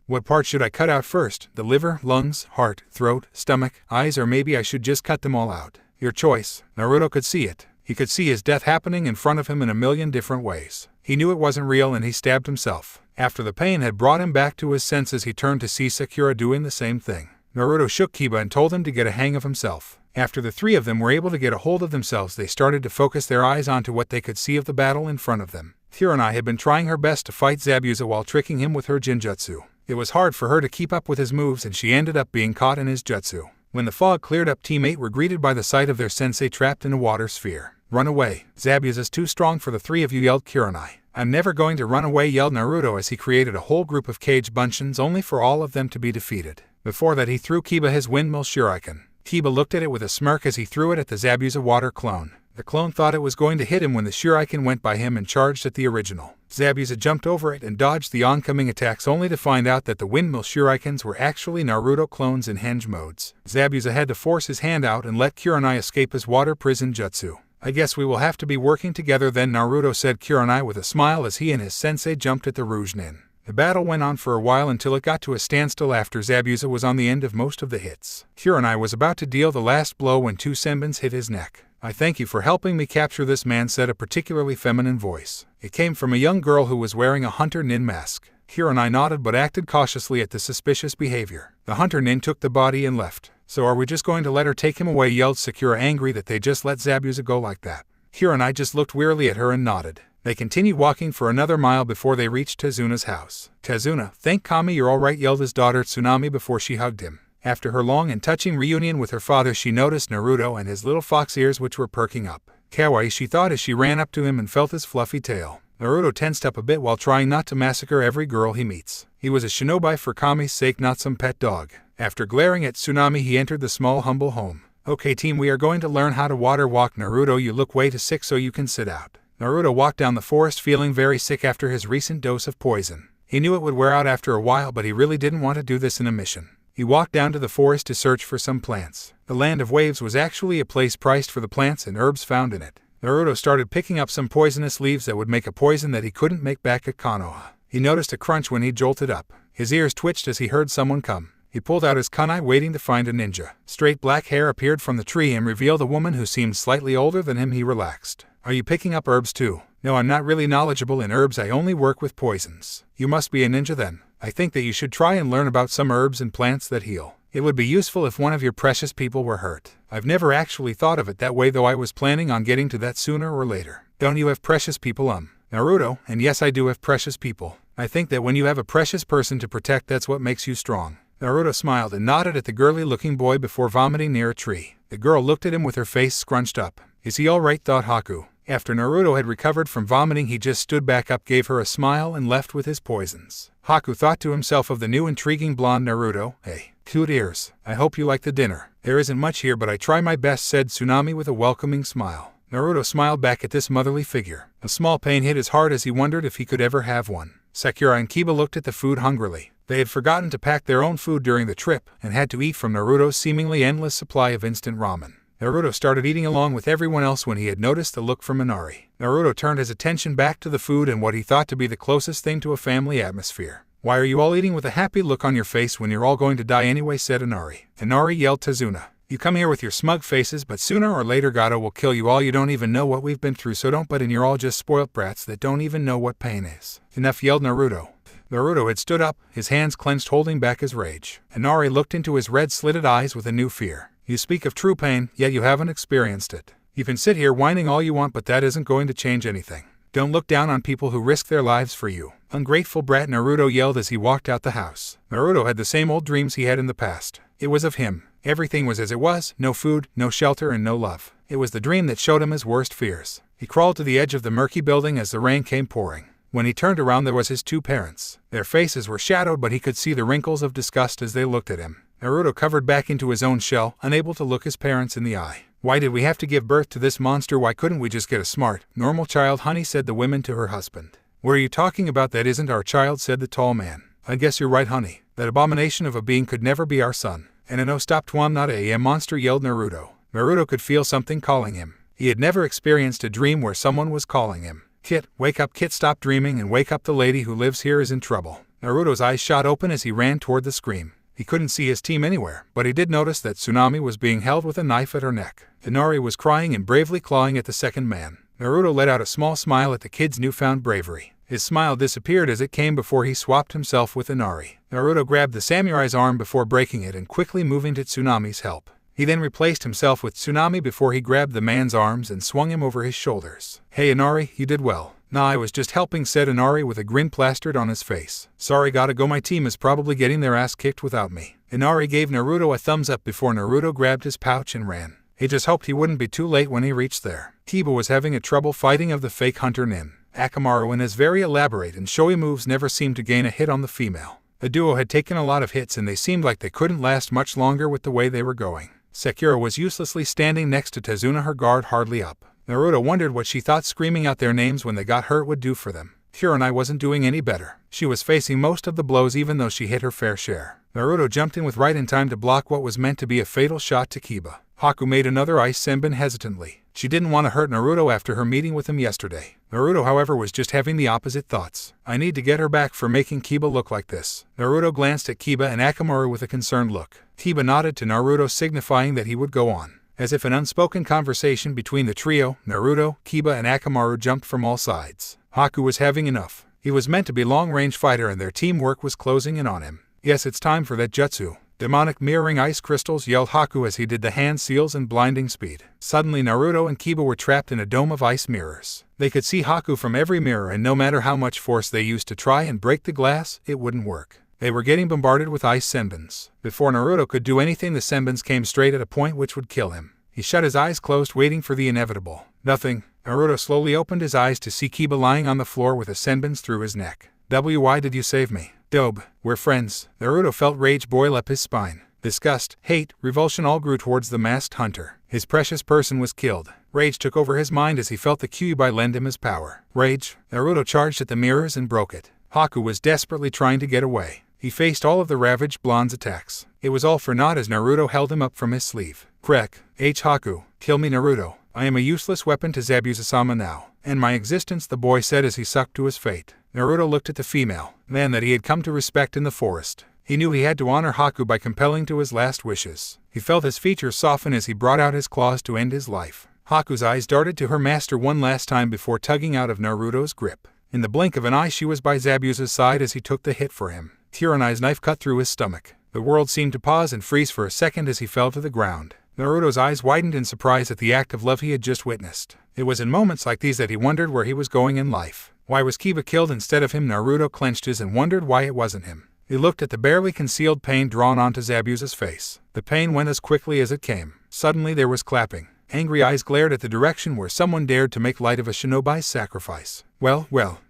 What part should I cut out first? The liver, lungs, heart, throat, stomach, eyes, or maybe I should just cut them all out? Your choice. Naruto could see it. He could see his death happening in front of him in a million different ways. He knew it wasn't real and he stabbed himself. After the pain had brought him back to his senses, he turned to see Sakura doing the same thing. Naruto shook Kiba and told him to get a hang of himself. After the 3 of them were able to get a hold of themselves, they started to focus their eyes onto what they could see of the battle in front of them. Kurenai had been trying her best to fight Zabuza while tricking him with her Jinjutsu. It was hard for her to keep up with his moves and she ended up being caught in his jutsu. When the fog cleared up, Team 8 were greeted by the sight of their sensei trapped in a water sphere. Run away. Zabuza's too strong for the 3 of you, yelled Kurenai. I'm never going to run away, yelled Naruto as he created a whole group of cage bunchins only for all of them to be defeated. Before that he threw Kiba his windmill shuriken. Kiba looked at it with a smirk as he threw it at the Zabuza water clone. The clone thought it was going to hit him when the shuriken went by him and charged at the original. Zabuza jumped over it and dodged the oncoming attacks only to find out that the windmill shurikens were actually Naruto clones in henge modes. Zabuza had to force his hand out and let Kurenai escape his water prison jutsu. I guess we will have to be working together then, Naruto said Kurenai with a smile as he and his sensei jumped at the Rouge Nin. The battle went on for a while until it got to a standstill after Zabuza was on the end of most of the hits. Kurenai was about to deal the last blow when 2 senbons hit his neck. I thank you for helping me capture this man, said a particularly feminine voice. It came from a young girl who was wearing a Hunter Nin mask. Kurenai nodded but acted cautiously at the suspicious behavior. The Hunter Nin took the body and left. So are we just going to let her take him away, yelled Sakura, angry that they just let Zabuza go like that. Kurenai just looked wearily at her and nodded. They continued walking for another mile before they reached Tazuna's house. Tazuna, thank Kami you're alright, yelled his daughter Tsunami before she hugged him. After her long and touching reunion with her father, she noticed Naruto and his little fox ears which were perking up. Kawaii, she thought as she ran up to him and felt his fluffy tail. Naruto tensed up a bit while trying not to massacre every girl he meets. He was a shinobi for Kami's sake, not some pet dog. After glaring at Tsunami, he entered the small humble home. Okay team, we are going to learn how to water walk. Naruto, you look way too sick, so you can sit out. Naruto walked down the forest feeling very sick after his recent dose of poison. He knew it would wear out after a while, but he really didn't want to do this in a mission. He walked down to the forest to search for some plants. The Land of Waves was actually a place priced for the plants and herbs found in it. Naruto started picking up some poisonous leaves that would make a poison that he couldn't make back at Konoha. He noticed a crunch when he jolted up. His ears twitched as he heard someone come. He pulled out his kunai, waiting to find a ninja. Straight black hair appeared from the tree and revealed a woman who seemed slightly older than him. He relaxed. Are you picking up herbs too? No, I'm not really knowledgeable in herbs, I only work with poisons. You must be a ninja then. I think that you should try and learn about some herbs and plants that heal. It would be useful if one of your precious people were hurt. I've never actually thought of it that way, though I was planning on getting to that sooner or later. Don't you have precious people? Naruto, and yes, I do have precious people. I think that when you have a precious person to protect, that's what makes you strong. Naruto smiled and nodded at the girly-looking boy before vomiting near a tree. The girl looked at him with her face scrunched up. Is he alright? Thought Haku. After Naruto had recovered from vomiting, he just stood back up, gave her a smile, and left with his poisons. Haku thought to himself of the new intriguing blonde Naruto. Hey, cute ears. I hope you like the dinner. There isn't much here, but I try my best, said Tsunami with a welcoming smile. Naruto smiled back at this motherly figure. A small pain hit his heart as he wondered if he could ever have one. Sakura and Kiba looked at the food hungrily. They had forgotten to pack their own food during the trip and had to eat from Naruto's seemingly endless supply of instant ramen. Naruto started eating along with everyone else when he had noticed the look from Inari. Naruto turned his attention back to the food and what he thought to be the closest thing to a family atmosphere. Why are you all eating with a happy look on your face when you're all going to die anyway, said Inari. Inari yelled Tazuna. You come here with your smug faces, but sooner or later Gato will kill you all. You don't even know what we've been through, so don't, and you're all just spoilt brats that don't even know what pain is. Enough, yelled Naruto. Naruto had stood up, his hands clenched, holding back his rage. Inari looked into his red-slitted eyes with a new fear. You speak of true pain, yet you haven't experienced it. You can sit here whining all you want, but that isn't going to change anything. Don't look down on people who risk their lives for you. Ungrateful brat, Naruto yelled as he walked out the house. Naruto had the same old dreams he had in the past. It was of him. Everything was as it was, no food, no shelter, and no love. It was the dream that showed him his worst fears. He crawled to the edge of the murky building as the rain came pouring. When he turned around, there was his two parents. Their faces were shadowed, but he could see the wrinkles of disgust as they looked at him. Naruto covered back into his own shell, unable to look his parents in the eye. Why did we have to give birth to this monster? Why couldn't we just get a smart, normal child, honey? Said the woman to her husband. What are you talking about? That isn't our child, said the tall man. I guess you're right, honey. That abomination of a being could never be our son. And no, stop, Twam, not a monster, yelled Naruto. Naruto could feel something calling him. He had never experienced a dream where someone was calling him. Kit, wake up, Kit, stop dreaming and wake up. The lady who lives here is in trouble. Naruto's eyes shot open as he ran toward the scream. He couldn't see his team anywhere, but he did notice that Tsunami was being held with a knife at her neck. Inari was crying and bravely clawing at the second man. Naruto let out a small smile at the kid's newfound bravery. His smile disappeared as it came before he swapped himself with Inari. Naruto grabbed the samurai's arm before breaking it and quickly moving to Tsunami's help. He then replaced himself with Tsunami before he grabbed the man's arms and swung him over his shoulders. Hey Inari, you did well. Nah, I was just helping, said Inari with a grin plastered on his face. Sorry, gotta go, my team is probably getting their ass kicked without me. Inari gave Naruto a thumbs up before Naruto grabbed his pouch and ran. He just hoped he wouldn't be too late when he reached there. Kiba was having a trouble fighting of the fake hunter Nin. Akamaru and his very elaborate and showy moves never seemed to gain a hit on the female. The duo had taken a lot of hits and they seemed like they couldn't last much longer with the way they were going. Sakura was uselessly standing next to Tazuna, her guard hardly up. Naruto wondered what she thought screaming out their names when they got hurt would do for them. Kurenai wasn't doing any better. She was facing most of the blows even though she hit her fair share. Naruto jumped in with right in time to block what was meant to be a fatal shot to Kiba. Haku made another ice senbon hesitantly. She didn't want to hurt Naruto after her meeting with him yesterday. Naruto, however, was just having the opposite thoughts. I need to get her back for making Kiba look like this. Naruto glanced at Kiba and Akamaru with a concerned look. Kiba nodded to Naruto, signifying that he would go on. As if an unspoken conversation between the trio, Naruto, Kiba, and Akamaru jumped from all sides. Haku was having enough. He was meant to be a long-range fighter and their teamwork was closing in on him. Yes, it's time for that jutsu. Demonic mirroring ice crystals, yelled Haku as he did the hand seals in blinding speed. Suddenly Naruto and Kiba were trapped in a dome of ice mirrors. They could see Haku from every mirror and no matter how much force they used to try and break the glass, it wouldn't work. They were getting bombarded with ice senbons. Before Naruto could do anything, the senbons came straight at a point which would kill him. He shut his eyes closed, waiting for the inevitable. Nothing. Naruto slowly opened his eyes to see Kiba lying on the floor with the senbons through his neck. Why did you save me? Dobe, we're friends. Naruto felt rage boil up his spine. Disgust, hate, revulsion all grew towards the masked hunter. His precious person was killed. Rage took over his mind as he felt the Kyuubi lend him his power. Rage. Naruto charged at the mirrors and broke it. Haku was desperately trying to get away. He faced all of the ravaged blonde's attacks. It was all for naught as Naruto held him up from his sleeve. Krek. Haku. Kill me, Naruto. I am a useless weapon to Zabuza-sama now. And my existence, the boy said as he sucked to his fate. Naruto looked at the female man that he had come to respect in the forest. He knew he had to honor Haku by compelling to his last wishes. He felt his features soften as he brought out his claws to end his life. Haku's eyes darted to her master one last time before tugging out of Naruto's grip. In the blink of an eye she was by Zabuza's side as he took the hit for him. Kurenai's knife cut through his stomach. The world seemed to pause and freeze for a second as he fell to the ground. Naruto's eyes widened in surprise at the act of love he had just witnessed. It was in moments like these that he wondered where he was going in life. Why was Kiba killed instead of him? Naruto clenched his and wondered why it wasn't him. He looked at the barely concealed pain drawn onto Zabuza's face. The pain went as quickly as it came. Suddenly there was clapping. Angry eyes glared at the direction where someone dared to make light of a shinobi's sacrifice. Well,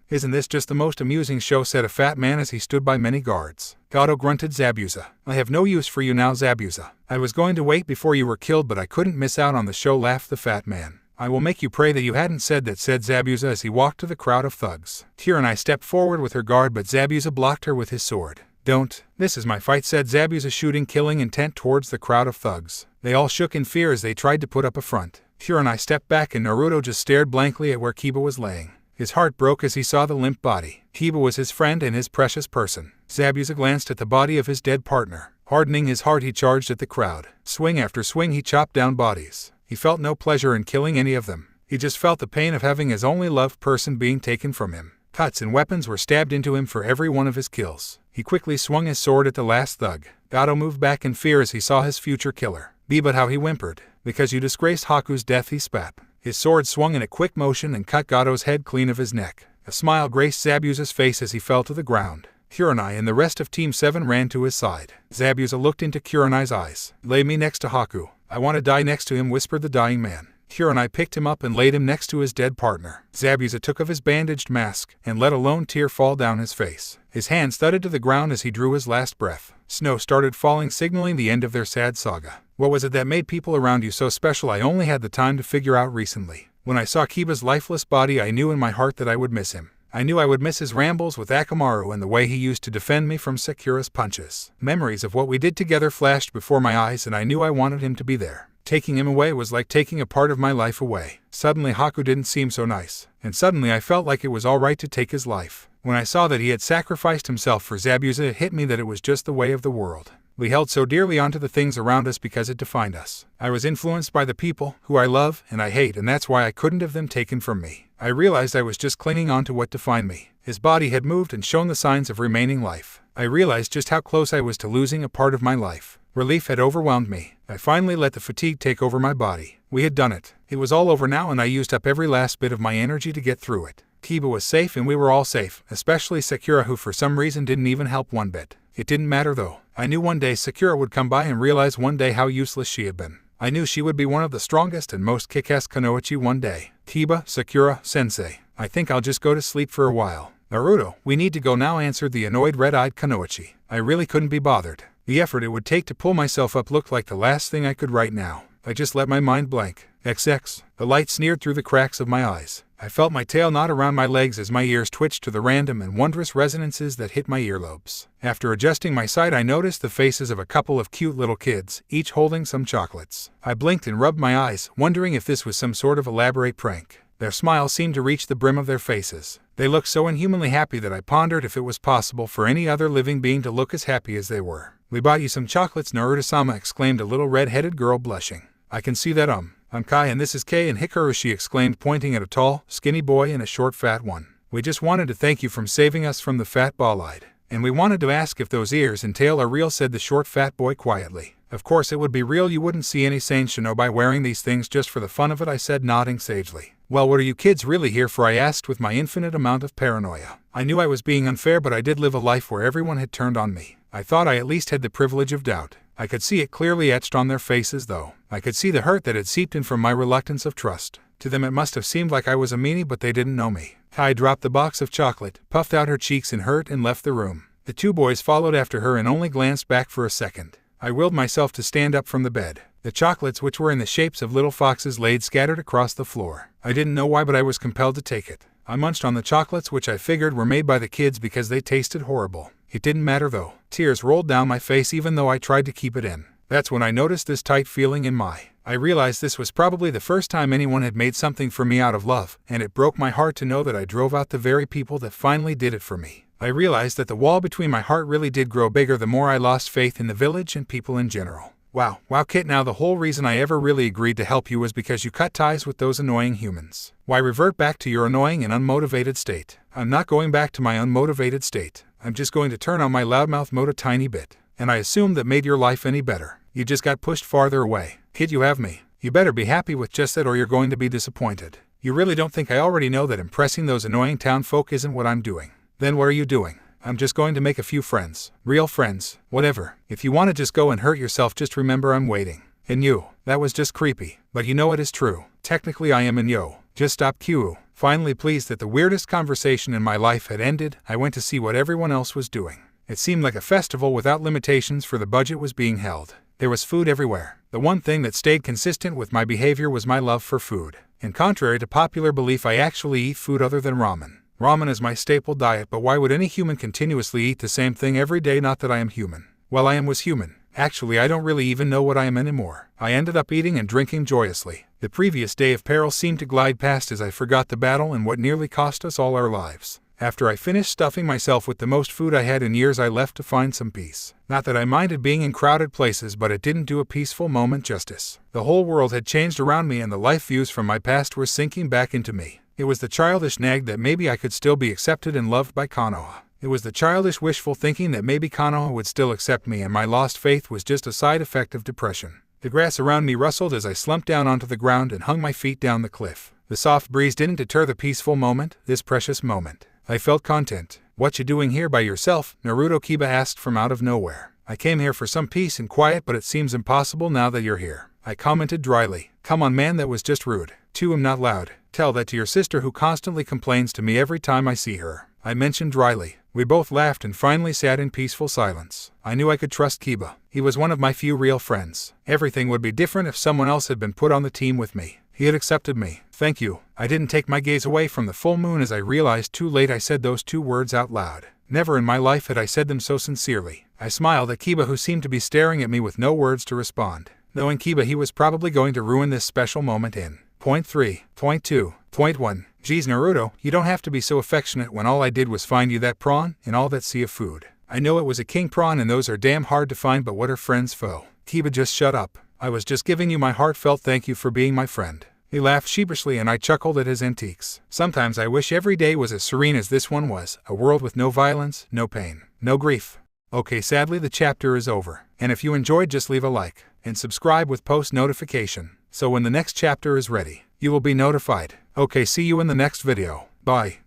isn't this just the most amusing show, said a fat man as he stood by many guards. Gato, grunted Zabuza. I have no use for you now, Zabuza. I was going to wait before you were killed, but I couldn't miss out on the show, laughed the fat man. I will make you pray that you hadn't said that, said Zabuza as he walked to the crowd of thugs. Kurenai stepped forward with her guard, but Zabuza blocked her with his sword. Don't. This is my fight, said Zabuza, shooting killing intent towards the crowd of thugs. They all shook in fear as they tried to put up a front. Kurenai stepped back and Naruto just stared blankly at where Kiba was laying. His heart broke as he saw the limp body. Kiba was his friend and his precious person. Zabuza glanced at the body of his dead partner. Hardening his heart, he charged at the crowd. Swing after swing he chopped down bodies. He felt no pleasure in killing any of them. He just felt the pain of having his only loved person being taken from him. Cuts and weapons were stabbed into him for every one of his kills. He quickly swung his sword at the last thug. Gato moved back in fear as he saw his future killer. But how he whimpered. Because you disgraced Haku's death, he spat. His sword swung in a quick motion and cut Gato's head clean of his neck. A smile graced Zabuza's face as he fell to the ground. Kurenai and the rest of Team 7 ran to his side. Zabuza looked into Kurenai's eyes. "Lay me next to Haku. I want to die next to him," whispered the dying man. Kurenai picked him up and laid him next to his dead partner. Zabuza took off his bandaged mask and let a lone tear fall down his face. His hands thudded to the ground as he drew his last breath. Snow started falling, signaling the end of their sad saga. What was it that made people around you so special? I only had the time to figure out recently. When I saw Kiba's lifeless body, I knew in my heart that I would miss him. I knew I would miss his rambles with Akamaru and the way he used to defend me from Sakura's punches. Memories of what we did together flashed before my eyes, and I knew I wanted him to be there. Taking him away was like taking a part of my life away. Suddenly Haku didn't seem so nice, and suddenly I felt like it was alright to take his life. When I saw that he had sacrificed himself for Zabuza, it hit me that it was just the way of the world. We held so dearly onto the things around us because it defined us. I was influenced by the people who I love and I hate, and that's why I couldn't have them taken from me. I realized I was just clinging on to what defined me. His body had moved and shown the signs of remaining life. I realized just how close I was to losing a part of my life. Relief had overwhelmed me. I finally let the fatigue take over my body. We had done it. It was all over now, and I used up every last bit of my energy to get through it. Kiba was safe and we were all safe, especially Sakura, who for some reason didn't even help one bit. It didn't matter though. I knew one day Sakura would come by and realize one day how useless she had been. I knew she would be one of the strongest and most kick-ass kunoichi one day. Kiba, Sakura, sensei. I think I'll just go to sleep for a while. Naruto, we need to go now, answered the annoyed red-eyed kunoichi. I really couldn't be bothered. The effort it would take to pull myself up looked like the last thing I could right now. I just let my mind blank. XX. The light sneered through the cracks of my eyes. I felt my tail knot around my legs as my ears twitched to the random and wondrous resonances that hit my earlobes. After adjusting my sight, I noticed the faces of a couple of cute little kids, each holding some chocolates. I blinked and rubbed my eyes, wondering if this was some sort of elaborate prank. Their smiles seemed to reach the brim of their faces. They looked so inhumanly happy that I pondered if it was possible for any other living being to look as happy as they were. "We bought you some chocolates, Naruto-sama," exclaimed a little red-headed girl, blushing. "I can see that, I'm Kai and this is Kei and Hikaru," she exclaimed, pointing at a tall, skinny boy and a short, fat one. "We just wanted to thank you for saving us from the fat ball-eyed. And we wanted to ask if those ears and tail are real," said the short, fat boy quietly. "Of course it would be real. You wouldn't see any sane shinobi wearing these things just for the fun of it," I said, nodding sagely. "Well, what are you kids really here for?" I asked with my infinite amount of paranoia. I knew I was being unfair, but I did live a life where everyone had turned on me. I thought I at least had the privilege of doubt. I could see it clearly etched on their faces, though. I could see the hurt that had seeped in from my reluctance of trust. To them it must have seemed like I was a meanie, but they didn't know me. Kai dropped the box of chocolate, puffed out her cheeks in hurt, and left the room. The two boys followed after her and only glanced back for a second. I willed myself to stand up from the bed. The chocolates, which were in the shapes of little foxes, laid scattered across the floor. I didn't know why, but I was compelled to take it. I munched on the chocolates, which I figured were made by the kids because they tasted horrible. It didn't matter though. Tears rolled down my face even though I tried to keep it in. That's when I noticed this tight feeling in my. I realized this was probably the first time anyone had made something for me out of love, and it broke my heart to know that I drove out the very people that finally did it for me. I realized that the wall between my heart really did grow bigger the more I lost faith in the village and people in general. Wow, Kit, now the whole reason I ever really agreed to help you was because you cut ties with those annoying humans. Why revert back to your annoying and unmotivated state? I'm not going back to my unmotivated state. I'm just going to turn on my loudmouth mode a tiny bit. And I assumed that made your life any better. You just got pushed farther away. Kid, you have me. You better be happy with just that or you're going to be disappointed. You really don't think I already know that impressing those annoying town folk isn't what I'm doing? Then what are you doing? I'm just going to make a few friends. Real friends. Whatever. If you want to just go and hurt yourself, just remember I'm waiting. And you. That was just creepy. But you know it is true. Technically I am in yo. Just stop Q. Finally pleased that the weirdest conversation in my life had ended, I went to see what everyone else was doing. It seemed like a festival without limitations, for the budget was being held. There was food everywhere. The one thing that stayed consistent with my behavior was my love for food. And contrary to popular belief, I actually eat food other than ramen. Ramen is my staple diet, but why would any human continuously eat the same thing every day? Not that I am human. Well, I was human. Actually, I don't really even know what I am anymore. I ended up eating and drinking joyously. The previous day of peril seemed to glide past as I forgot the battle and what nearly cost us all our lives. After I finished stuffing myself with the most food I had in years, I left to find some peace. Not that I minded being in crowded places, but it didn't do a peaceful moment justice. The whole world had changed around me and the life views from my past were sinking back into me. It was the childish nag that maybe I could still be accepted and loved by Konoha. It was the childish wishful thinking that maybe Konoha would still accept me, and my lost faith was just a side effect of depression. The grass around me rustled as I slumped down onto the ground and hung my feet down the cliff. The soft breeze didn't deter the peaceful moment, this precious moment. I felt content. What you doing here by yourself? Naruto Kiba asked from out of nowhere. I came here for some peace and quiet, but it seems impossible now that you're here. I commented dryly. Come on man, that was just rude. To him, not loud. Tell that to your sister who constantly complains to me every time I see her. I mentioned dryly. We both laughed and finally sat in peaceful silence. I knew I could trust Kiba. He was one of my few real friends. Everything would be different if someone else had been put on the team with me. He had accepted me. Thank you. I didn't take my gaze away from the full moon as I realized too late I said those 2 words out loud. Never in my life had I said them so sincerely. I smiled at Kiba, who seemed to be staring at me with no words to respond. Knowing Kiba, he was probably going to ruin this special moment in Point 3, Point 2, Point 1. Geez Naruto, you don't have to be so affectionate when all I did was find you that prawn in all that sea of food. I know it was a king prawn and those are damn hard to find, but what are friends for? Kiba, just shut up. I was just giving you my heartfelt thank you for being my friend. He laughed sheepishly and I chuckled at his antics. Sometimes I wish every day was as serene as this one was, a world with no violence, no pain, no grief. Okay, sadly the chapter is over. And if you enjoyed, just leave a like and subscribe with post notification, so when the next chapter is ready, you will be notified. Okay, see you in the next video. Bye.